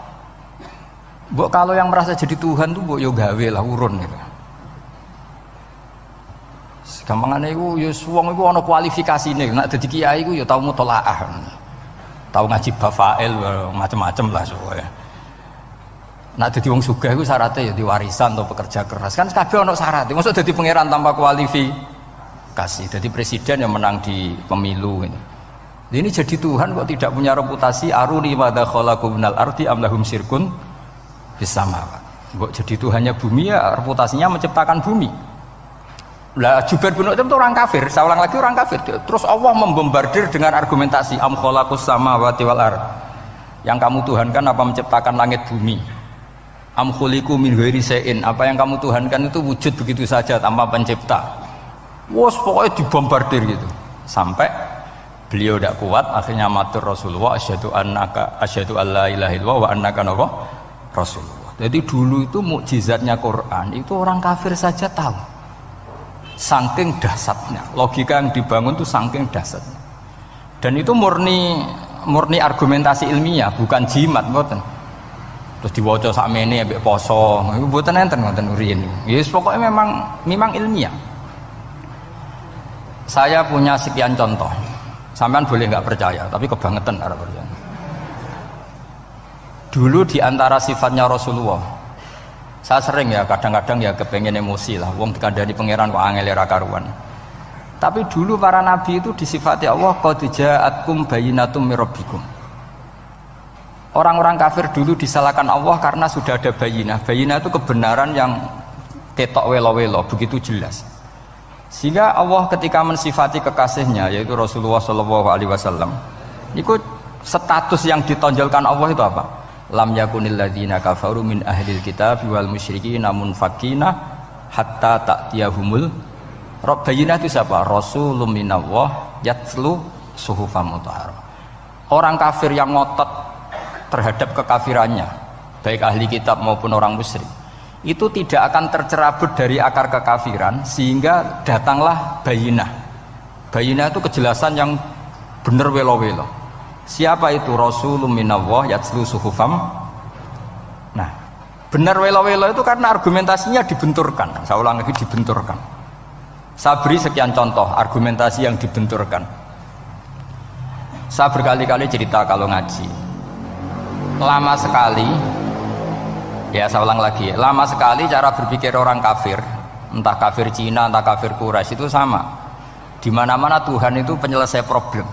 Mbok kalau yang merasa jadi Tuhan tuh mbok yo gawe lah urun gitu. Gampangane iku ya wong iku ana kualifikasine. Nek dadi kiai iku ya tau mutolaah. Tau ngaji bafail macam-macam lah soalnya. Nek dadi wong sugih iku syaratnya ya diwarisan atau pekerja keras. Kan kabeh ana syarat. Mosok dadi pangeran tanpa kualifikasi. Dadi presiden yang menang di pemilu gitu. Ini jadi Tuhan kok tidak punya reputasi aruni madza khalaqu minal ardi am lahum syirkun fis samawat. Kok jadi Tuhannya bumi ya reputasinya menciptakan bumi. Lah Jubair bin Mut'im itu orang kafir, saya ulang lagi orang kafir. Terus Allah membombardir dengan argumentasi am khalaqus samawati wal ard. Yang kamu tuhankan apa menciptakan langit bumi? Am khuliqu min ghairi syai'in, apa yang kamu tuhankan itu wujud begitu saja tanpa pencipta. Wos pokoknya dibombardir gitu. Sampai beliau tidak kuat akhirnya matur Rasulullah asyhadu alla ilaha illallah wa annaka Rasulullah. Jadi dulu itu mukjizatnya Quran itu orang kafir saja tahu. Saking dahsyatnya, logika yang dibangun itu saking dahsyatnya. Dan itu murni argumentasi ilmiah, bukan jimat, mboten. Terus diwaca sakmene ambek poso, iku mboten enten ngoten uriyen. Ya pokoknya memang ilmiah. Saya punya sekian contoh. Sampean boleh nggak percaya, tapi kebangetan ora percaya. Dulu di antara sifatnya Rasulullah, saya sering ya kadang-kadang ya kepengen emosi lah. Wong dikandani pangeran kok angel ra karuan. Tapi dulu para nabi itu disifati Allah qad ja'atkum bayyinatum mir rabbikum. Orang-orang kafir dulu disalahkan Allah karena sudah ada bayinah. Bayinah itu kebenaran yang ketok welo-welo, begitu jelas. Sehingga Allah ketika mensifati kekasihnya yaitu Rasulullah SAW, itu status yang ditonjolkan Allah itu apa? Lam yakunil ladzina kafaru min ahlil kitab wal musyrikin munfakina hatta ta'tiyahumul rabbina. Itu siapa? Rasulun minallah yatslu suhufam mutahharah. Orang kafir yang ngotot terhadap kekafirannya, baik ahli kitab maupun orang musyrik, itu tidak akan tercerabut dari akar kekafiran sehingga datanglah bayinah. Bayinah itu kejelasan yang benar welo-welo. Siapa itu? Rasulun minallah yatslu suhufam. Nah, benar welo-welo itu karena argumentasinya dibenturkan. Saya ulang lagi, dibenturkan. Saya beri sekian contoh argumentasi yang dibenturkan. Saya berkali-kali cerita kalau ngaji. Lama sekali, ya saya ulang lagi, lama sekali cara berpikir orang kafir, entah kafir Cina, entah kafir Quraisy itu sama. Di mana-mana Tuhan itu penyelesai problem.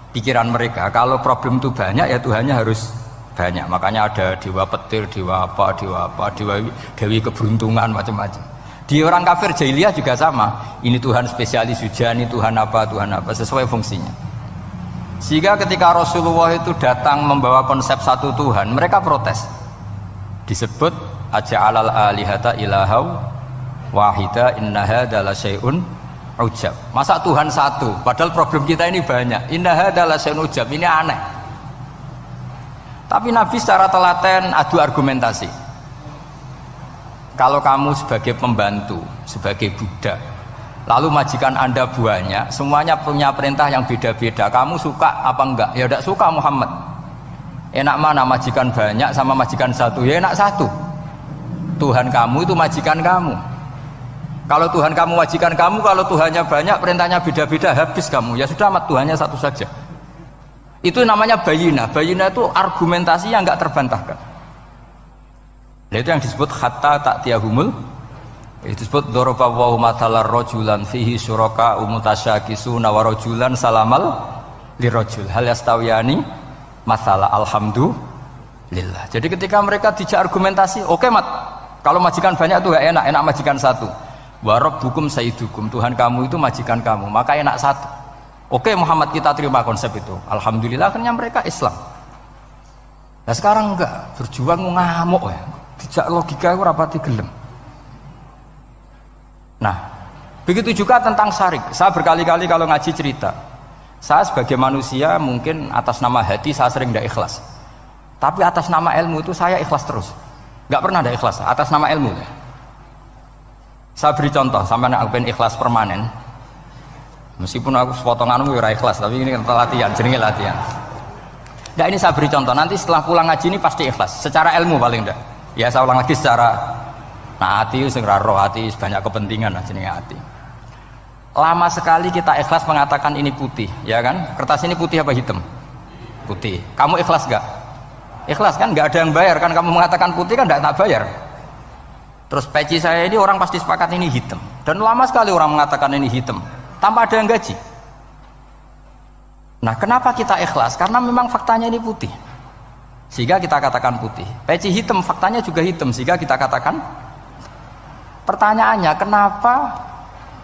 Pikiran mereka kalau problem itu banyak ya Tuhannya harus banyak. Makanya ada dewa petir, dewa dewi keberuntungan, macam-macam. Di orang kafir jahiliyah juga sama. Ini Tuhan spesialis hujan, ini Tuhan apa sesuai fungsinya. Sehingga ketika Rasulullah itu datang membawa konsep satu Tuhan, mereka protes. Disebut aja'alal alihata ilahau wahida inna hadza la syai'un ujab. Masa Tuhan satu padahal problem kita ini banyak. Inna hadza la syai'un ujab, ini aneh. Tapi Nabi secara telaten adu argumentasi. Kalau kamu sebagai pembantu, sebagai budak, lalu majikan Anda banyak, semuanya punya perintah yang beda-beda, kamu suka apa enggak? Ya tidak suka Muhammad. Enak mana majikan banyak sama majikan satu? Ya enak satu. Tuhan kamu itu majikan kamu. Kalau Tuhan kamu majikan kamu, kalau Tuhannya banyak, perintahnya beda-beda, habis kamu. Ya sudah, amat Tuhannya satu saja. Itu namanya bayinah. Bayinah itu argumentasi yang enggak terbantahkan. Nah, itu yang disebut hatta ta'tiyahumul. Itu disebut daraballahu mathalar rajulan fihi syuraka mutasyakisuna wa rajulan salamal lirajul hal yastawiyani masalah alhamdulillah. Jadi ketika mereka dijak argumentasi, oke mat, kalau majikan banyak itu gak enak, enak majikan satu. Wa rabbukum sayyidukum, Tuhan kamu itu majikan kamu, maka enak satu. Oke Muhammad, kita terima konsep itu. Alhamdulillah akhirnya mereka Islam. Nah sekarang enggak, berjuang ngamuk ya. Dijak logika itu rapati gelem. Nah, Begitu juga tentang syirik. Saya berkali-kali kalau ngaji cerita, saya sebagai manusia mungkin atas nama hati saya sering tidak ikhlas, tapi atas nama ilmu itu saya ikhlas terus, nggak pernah tidak ikhlas atas nama ilmu. Saya beri contoh, sampai aku pengen ikhlas permanen, meskipun aku sepotonganmu ya ikhlas, tapi ini latihan, jenenge latihan. Nah ini saya beri contoh, nanti setelah pulang ngaji ini pasti ikhlas, secara ilmu paling enggak. Ya saya ulang lagi secara, nah hati segera roh hati banyak kepentingan lah jenenge hati. Lama sekali kita ikhlas mengatakan ini putih, ya kan? Kertas ini putih apa hitam? Putih. Kamu ikhlas gak? Ikhlas kan? Gak ada yang bayar kan? Kamu mengatakan putih kan gak tak bayar. Terus peci saya ini orang pasti sepakat ini hitam. Dan lama sekali orang mengatakan ini hitam tanpa ada yang gaji. Nah kenapa kita ikhlas? Karena memang faktanya ini putih, sehingga kita katakan putih. Peci hitam faktanya juga hitam, sehingga kita katakan. Pertanyaannya, kenapa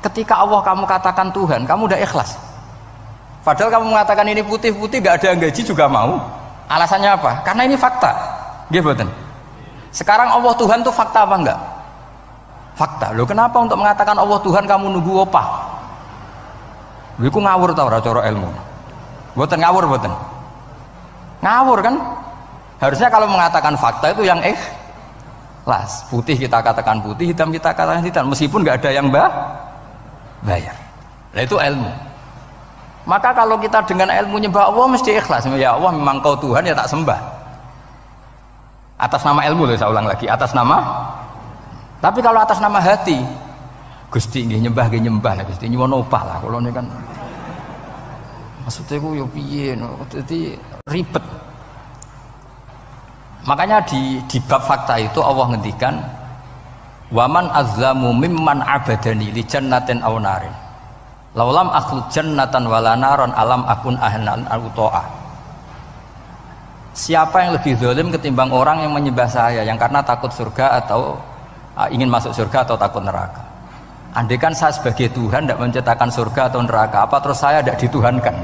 ketika Allah kamu katakan Tuhan, kamu udah ikhlas? Padahal kamu mengatakan ini putih-putih, gak ada yang gaji juga mau. Alasannya apa? Karena ini fakta. Gitu. Sekarang Allah Tuhan itu fakta apa enggak? Fakta. Loh kenapa untuk mengatakan Allah Tuhan kamu nunggu opah? Lho iku ngawur tau ora cara ilmu. Mboten ngawur mboten. Ngawur kan? Harusnya kalau mengatakan fakta itu yang ikhlas. Putih kita katakan putih, hitam kita katakan hitam, meskipun nggak ada yang bayar. Nah itu ilmu. Maka kalau kita dengan ilmu nyembah Allah mesti ikhlas. Ya Allah memang kau Tuhan ya tak sembah. Atas nama ilmu loh, saya ulang lagi, atas nama. Tapi kalau atas nama hati, Gusti nggih nyembah nggih nyembah lah Gusti nyuwun opah lah kalau ini kan. Maksudnya ku yo piye, dadi ribet. Makanya di bab fakta itu Allah ngendikan waman azlamu mimman abadani li jannatin aw narin laulam akhluq jannatan wala naron alam akun ahlan al-uto'ah. Siapa yang lebih zalim ketimbang orang yang menyembah saya yang karena takut surga atau ingin masuk surga atau takut neraka. Andai kan saya sebagai Tuhan tidak menciptakan surga atau neraka, apa terus saya tidak dituhankan?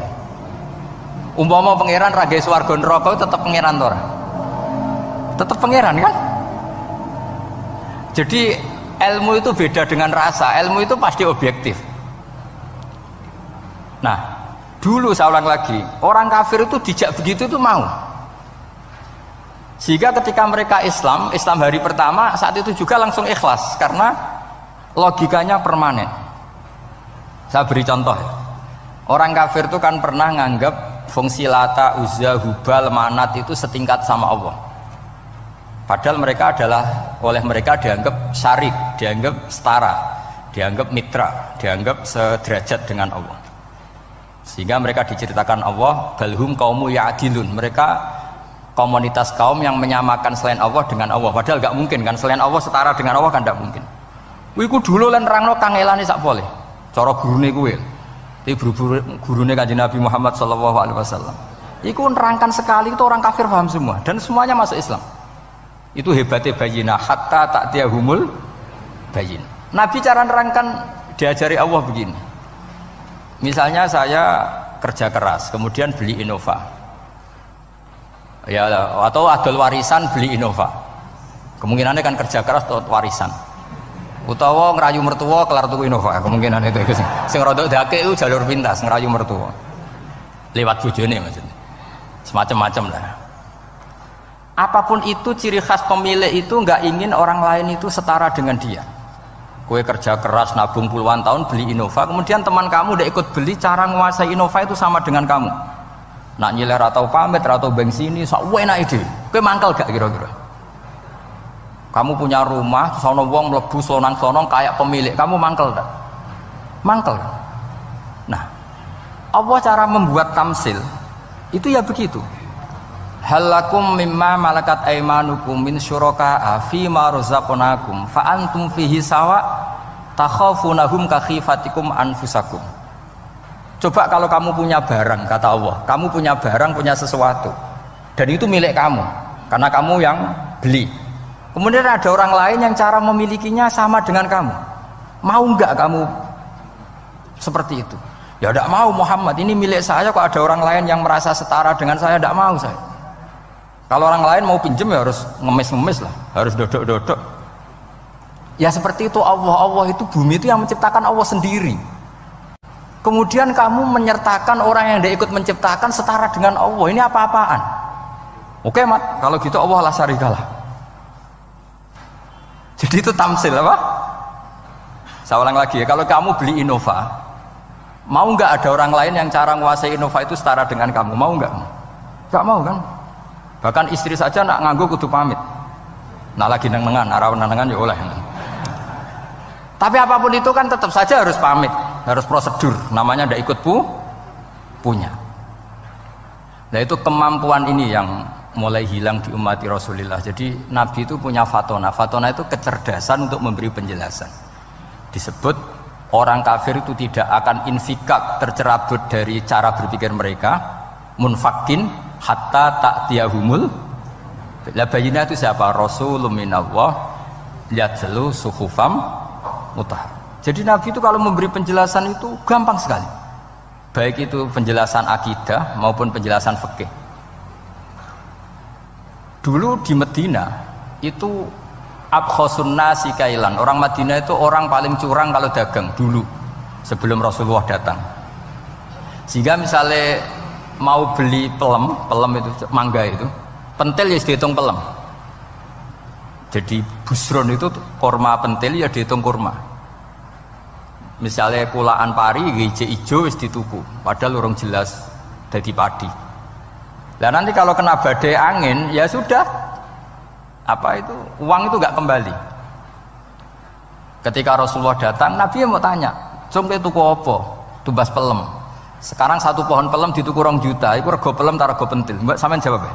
Umpama pangeran raga swarga neraka tetap pangeran toh? Tetap pangeran kan? Jadi ilmu itu beda dengan rasa. Ilmu itu pasti objektif. Nah, dulu saya ulang lagi, orang kafir itu dijak begitu itu mau. Sehingga ketika mereka Islam hari pertama saat itu juga langsung ikhlas karena logikanya permanen. Saya beri contoh. Orang kafir itu kan pernah nganggap fungsi Lata, Uzza, Hubal, Manat itu setingkat sama Allah. Padahal mereka oleh mereka dianggap syarik, dianggap setara, dianggap mitra, dianggap sederajat dengan Allah. Sehingga mereka diceritakan Allah, balhum kaumu ya'dilun. Mereka komunitas kaum yang menyamakan selain Allah dengan Allah. Padahal gak mungkin kan, selain Allah setara dengan Allah kan gak mungkin. Iku dulu lan nerangno kangelane sak boleh. Cara gurune kuwi. Iki gurune Kanjeng Nabi Muhammad sallallahu alaihi wasallam. Iku nerangkan sekali itu orang kafir paham semua dan semuanya masuk Islam. Itu hebatnya bayinah hatta ta'tiyahumul bayin. Nabi cara nerangkan diajari Allah begini. Misalnya saya kerja keras, kemudian beli Innova. Ya, atau adol warisan beli Innova. Kemungkinannya kan kerja keras atau warisan. Utawa ngerayu mertua kelar tuku Innova. Kemungkinan itu sing rodok dake itu jalur pintas ngerayu mertua. Lewat bojone maksudnya. Semacam-macam lah. Apapun itu ciri khas pemilik itu nggak ingin orang lain itu setara dengan dia. Kue kerja keras nabung puluhan tahun beli Innova, kemudian teman kamu udah ikut beli, cara menguasai Innova itu sama dengan kamu. Nak nyiler atau pamit atau bensini, sok enak ide. Kue mangkel gak kira-kira? Kamu punya rumah, sono wong mlebu slonang-slonong kayak pemilik, kamu mangkel tak? Mangkel. Nah, Allah cara membuat tamsil itu ya begitu. Halakum mimma malakat aimanukum min syuraka'a fi ma razaqnakum fa antum fihi sawa takhafunahum ka khifatikum anfusakum. Coba kalau kamu punya barang, kata Allah, kamu punya barang, punya sesuatu dan itu milik kamu karena kamu yang beli. Kemudian ada orang lain yang cara memilikinya sama dengan kamu. Mau enggak kamu seperti itu? Ya enggak mau Muhammad, ini milik saya kok ada orang lain yang merasa setara dengan saya, enggak mau saya. Kalau orang lain mau pinjem ya harus ngemis-ngemis lah, harus dodok-dodok. Ya seperti itu Allah itu bumi itu yang menciptakan Allah sendiri. Kemudian kamu menyertakan orang yang tidak ikut menciptakan setara dengan Allah. Ini apa-apaan? Oke mat, kalau gitu Allah la syarikalah. Jadi itu tamsil apa? Saya ulang lagi ya, kalau kamu beli Innova, mau nggak ada orang lain yang cara menguasai Innova itu setara dengan kamu? Mau nggak? Nggak mau kan? Bahkan istri saja nak nganggo kudu pamit. Nah lagi nengan, arah nengan ya oleh. Tapi apapun itu kan tetap saja harus pamit, harus prosedur. Namanya ndak ikut punya. Nah itu kemampuan ini yang mulai hilang di umat Rasulullah. Jadi Nabi itu punya fatona. Fatona itu kecerdasan untuk memberi penjelasan. Disebut orang kafir itu tidak akan infikak, tercerabut dari cara berpikir mereka, munfakin hatta ta'tiyahumul. La bayina itu siapa? Rasulun minallah yatlu suhufam mutahhar. Jadi Nabi itu kalau memberi penjelasan itu gampang sekali. Baik itu penjelasan akidah maupun penjelasan fikih. Dulu di Medina itu abkhosun nasi kailan. Orang Madinah itu orang paling curang kalau dagang dulu sebelum Rasulullah datang. Sehingga misalnya mau beli pelem itu mangga itu, pentil ya dihitung pelem. Jadi busron itu kurma pentil ya dihitung kurma. Misalnya kulaan pari hijau hijau wis dituku, padahal urung jelas jadi padi. Nah nanti kalau kena badai angin ya sudah. Apa itu uang itu nggak kembali. Ketika Rasulullah datang, Nabi mau tanya, "Cung tuku apa?" Tumbas pelem. Sekarang satu pohon pelem dituku 2 juta. Iku rego pelem ta rego pentil? Mbak sampean jawab ya.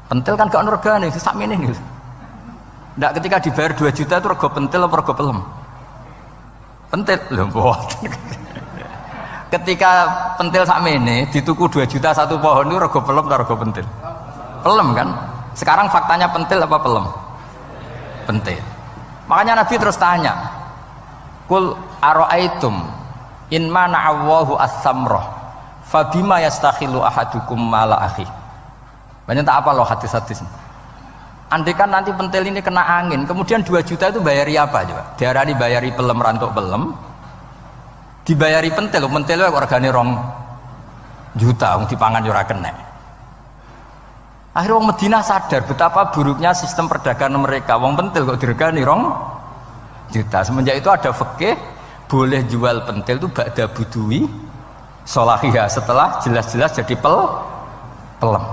Pentil kan gak ono regane, sakmene niku. Ndak ketika dibayar 2 juta itu rego pentil apa rego pelem? Pentil lho mboten. Ketika pentil sakmene dituku 2 juta satu pohon itu rego pelem ta rego pentil? Pelem kan? Sekarang faktanya pentil apa pelem? Pentil. Makanya Nabi terus tanya, "Kul aro'aitum in mana'allahu as-samrah fabima yastakhilu ahadukum mala akhi." Banyak tak apa loh hadis-hadis. Andai kan nanti pentil ini kena angin, kemudian 2 juta itu bayari apa coba? Diarani bayari pelem rantuk pelem, dibayari pentil kok regane 2 juta, dipangan yo ora kena. Akhirnya orang Madinah sadar betapa buruknya sistem perdagangan mereka. Wong pentil kok diregani 2 juta. Semenjak itu ada fikih boleh jual pentil itu ba'da budui sholahiyah, setelah jelas-jelas jadi pelem.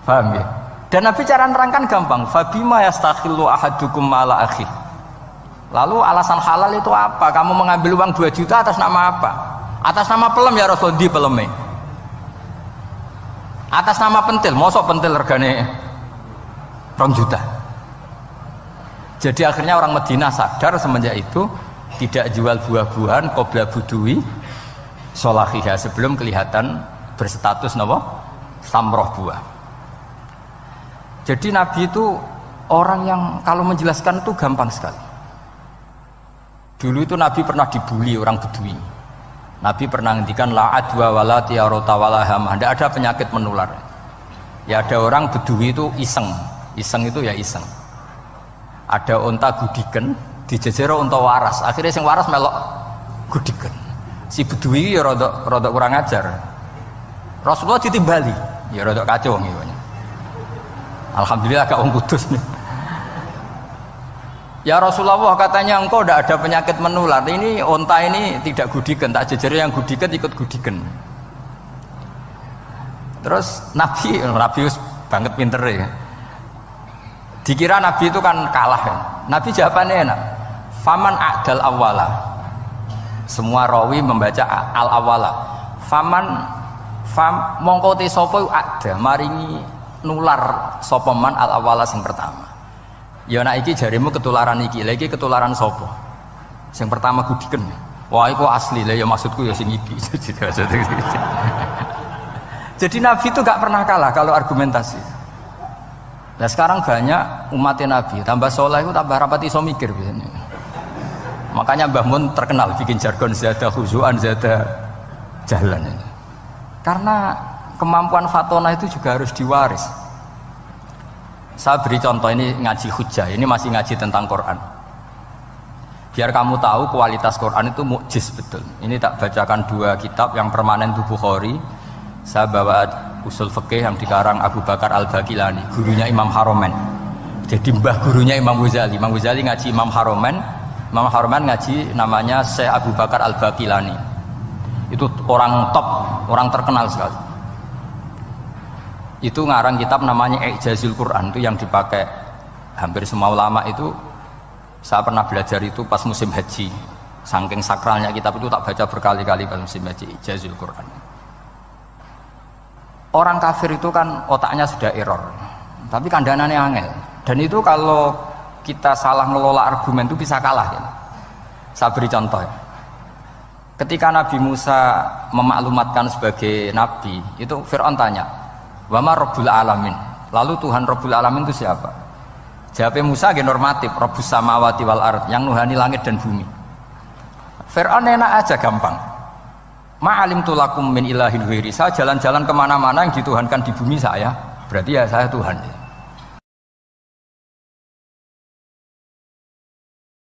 Paham ya? Dan Nabi cara nerangkan gampang. Fabima yastakhillu ahadukum mala akhi. Lalu alasan halal itu apa? Kamu mengambil uang 2 juta atas nama apa? Atas nama pelem ya Rasul, di peleme. Atas nama pentil, mosok pentil regane 2 juta. Jadi akhirnya orang Madinah sadar semenjak itu tidak jual buah-buahan qobla budui sholahiyah, sebelum kelihatan berstatus napa? Samroh buah. Jadi Nabi itu orang yang kalau menjelaskan itu gampang sekali. Dulu itu Nabi pernah dibully orang Bedui. Nabi pernah ngendikan la adwa wala tiarota wala hamah, tidak ada penyakit menular. Ya ada orang Bedui itu iseng itu ya iseng. Ada unta gudiken, dijejero unta waras. Akhirnya sing waras melok gudiken. Si Bedui ya rada kurang ajar. Rasulullah ditimbali, ya rada kacau ngene. Alhamdulillah gak wong kudus nih. Ya Rasulullah, katanya engkau tidak ada penyakit menular. Ini onta ini tidak gudiken, tak jejeri yang gudiken ikut gudiken. Terus Nabi banget pinter ya. Dikira Nabi itu kan kalah ya. Nabi jawabannya enak. Faman a'dal awwala. Semua rawi membaca al awwala. Mongko te sapa ada maringi nular sapa man al awwala sing pertama. Ya nak iki jarimu ketularan iki, lagi ketularan sopo. Yang pertama gudiken. Wah itu asli lah ya, maksudku ya sing iki. Jadi Nabi itu gak pernah kalah kalau argumentasi. Nah sekarang banyak umatnya Nabi, tambah soleh itu tambah rapat iso mikir biasanya. Makanya Mbah Mun terkenal bikin jargon zada khuzuan zada jalan ini. Karena kemampuan fatona itu juga harus diwaris. Saya beri contoh, ini ngaji hujah, ini masih ngaji tentang Quran. Biar kamu tahu kualitas Quran itu mukjiz betul. Ini tak bacakan dua kitab yang permanen itu Bukhari. Saya bawa usul fikih yang dikarang Abu Bakar Al-Baqilani, gurunya Imam Haromen. Jadi mbah gurunya Imam Ghazali. Imam Ghazali ngaji Imam Haromen. Imam Haromen ngaji namanya Syekh Abu Bakar Al-Baqilani. Itu orang top, orang terkenal sekali. Itu ngarang kitab namanya I'jazul Quran, itu yang dipakai hampir semua ulama itu. Saya pernah belajar itu pas musim haji. Saking sakralnya kitab itu tak baca berkali-kali pas musim haji, I'jazul Quran. Orang kafir itu kan otaknya sudah error, tapi kandanannya angel. Dan itu kalau kita salah ngelola argumen itu bisa kalah. Ya. Saya beri contoh. Ya. Ketika Nabi Musa memaklumatkan sebagai nabi, itu Fir'aun tanya, "Wama Rabbul Alamin?" Lalu Tuhan Rabbul Alamin itu siapa? Jawabnya Musa normatif, Rabbus samawati wal ard, yang nuhani langit dan bumi. Fir'aun enak aja, gampang. Ma'alim tulakum min ilahin ghairi. Saya jalan-jalan kemana-mana yang dituhankan di bumi saya, berarti ya saya Tuhan.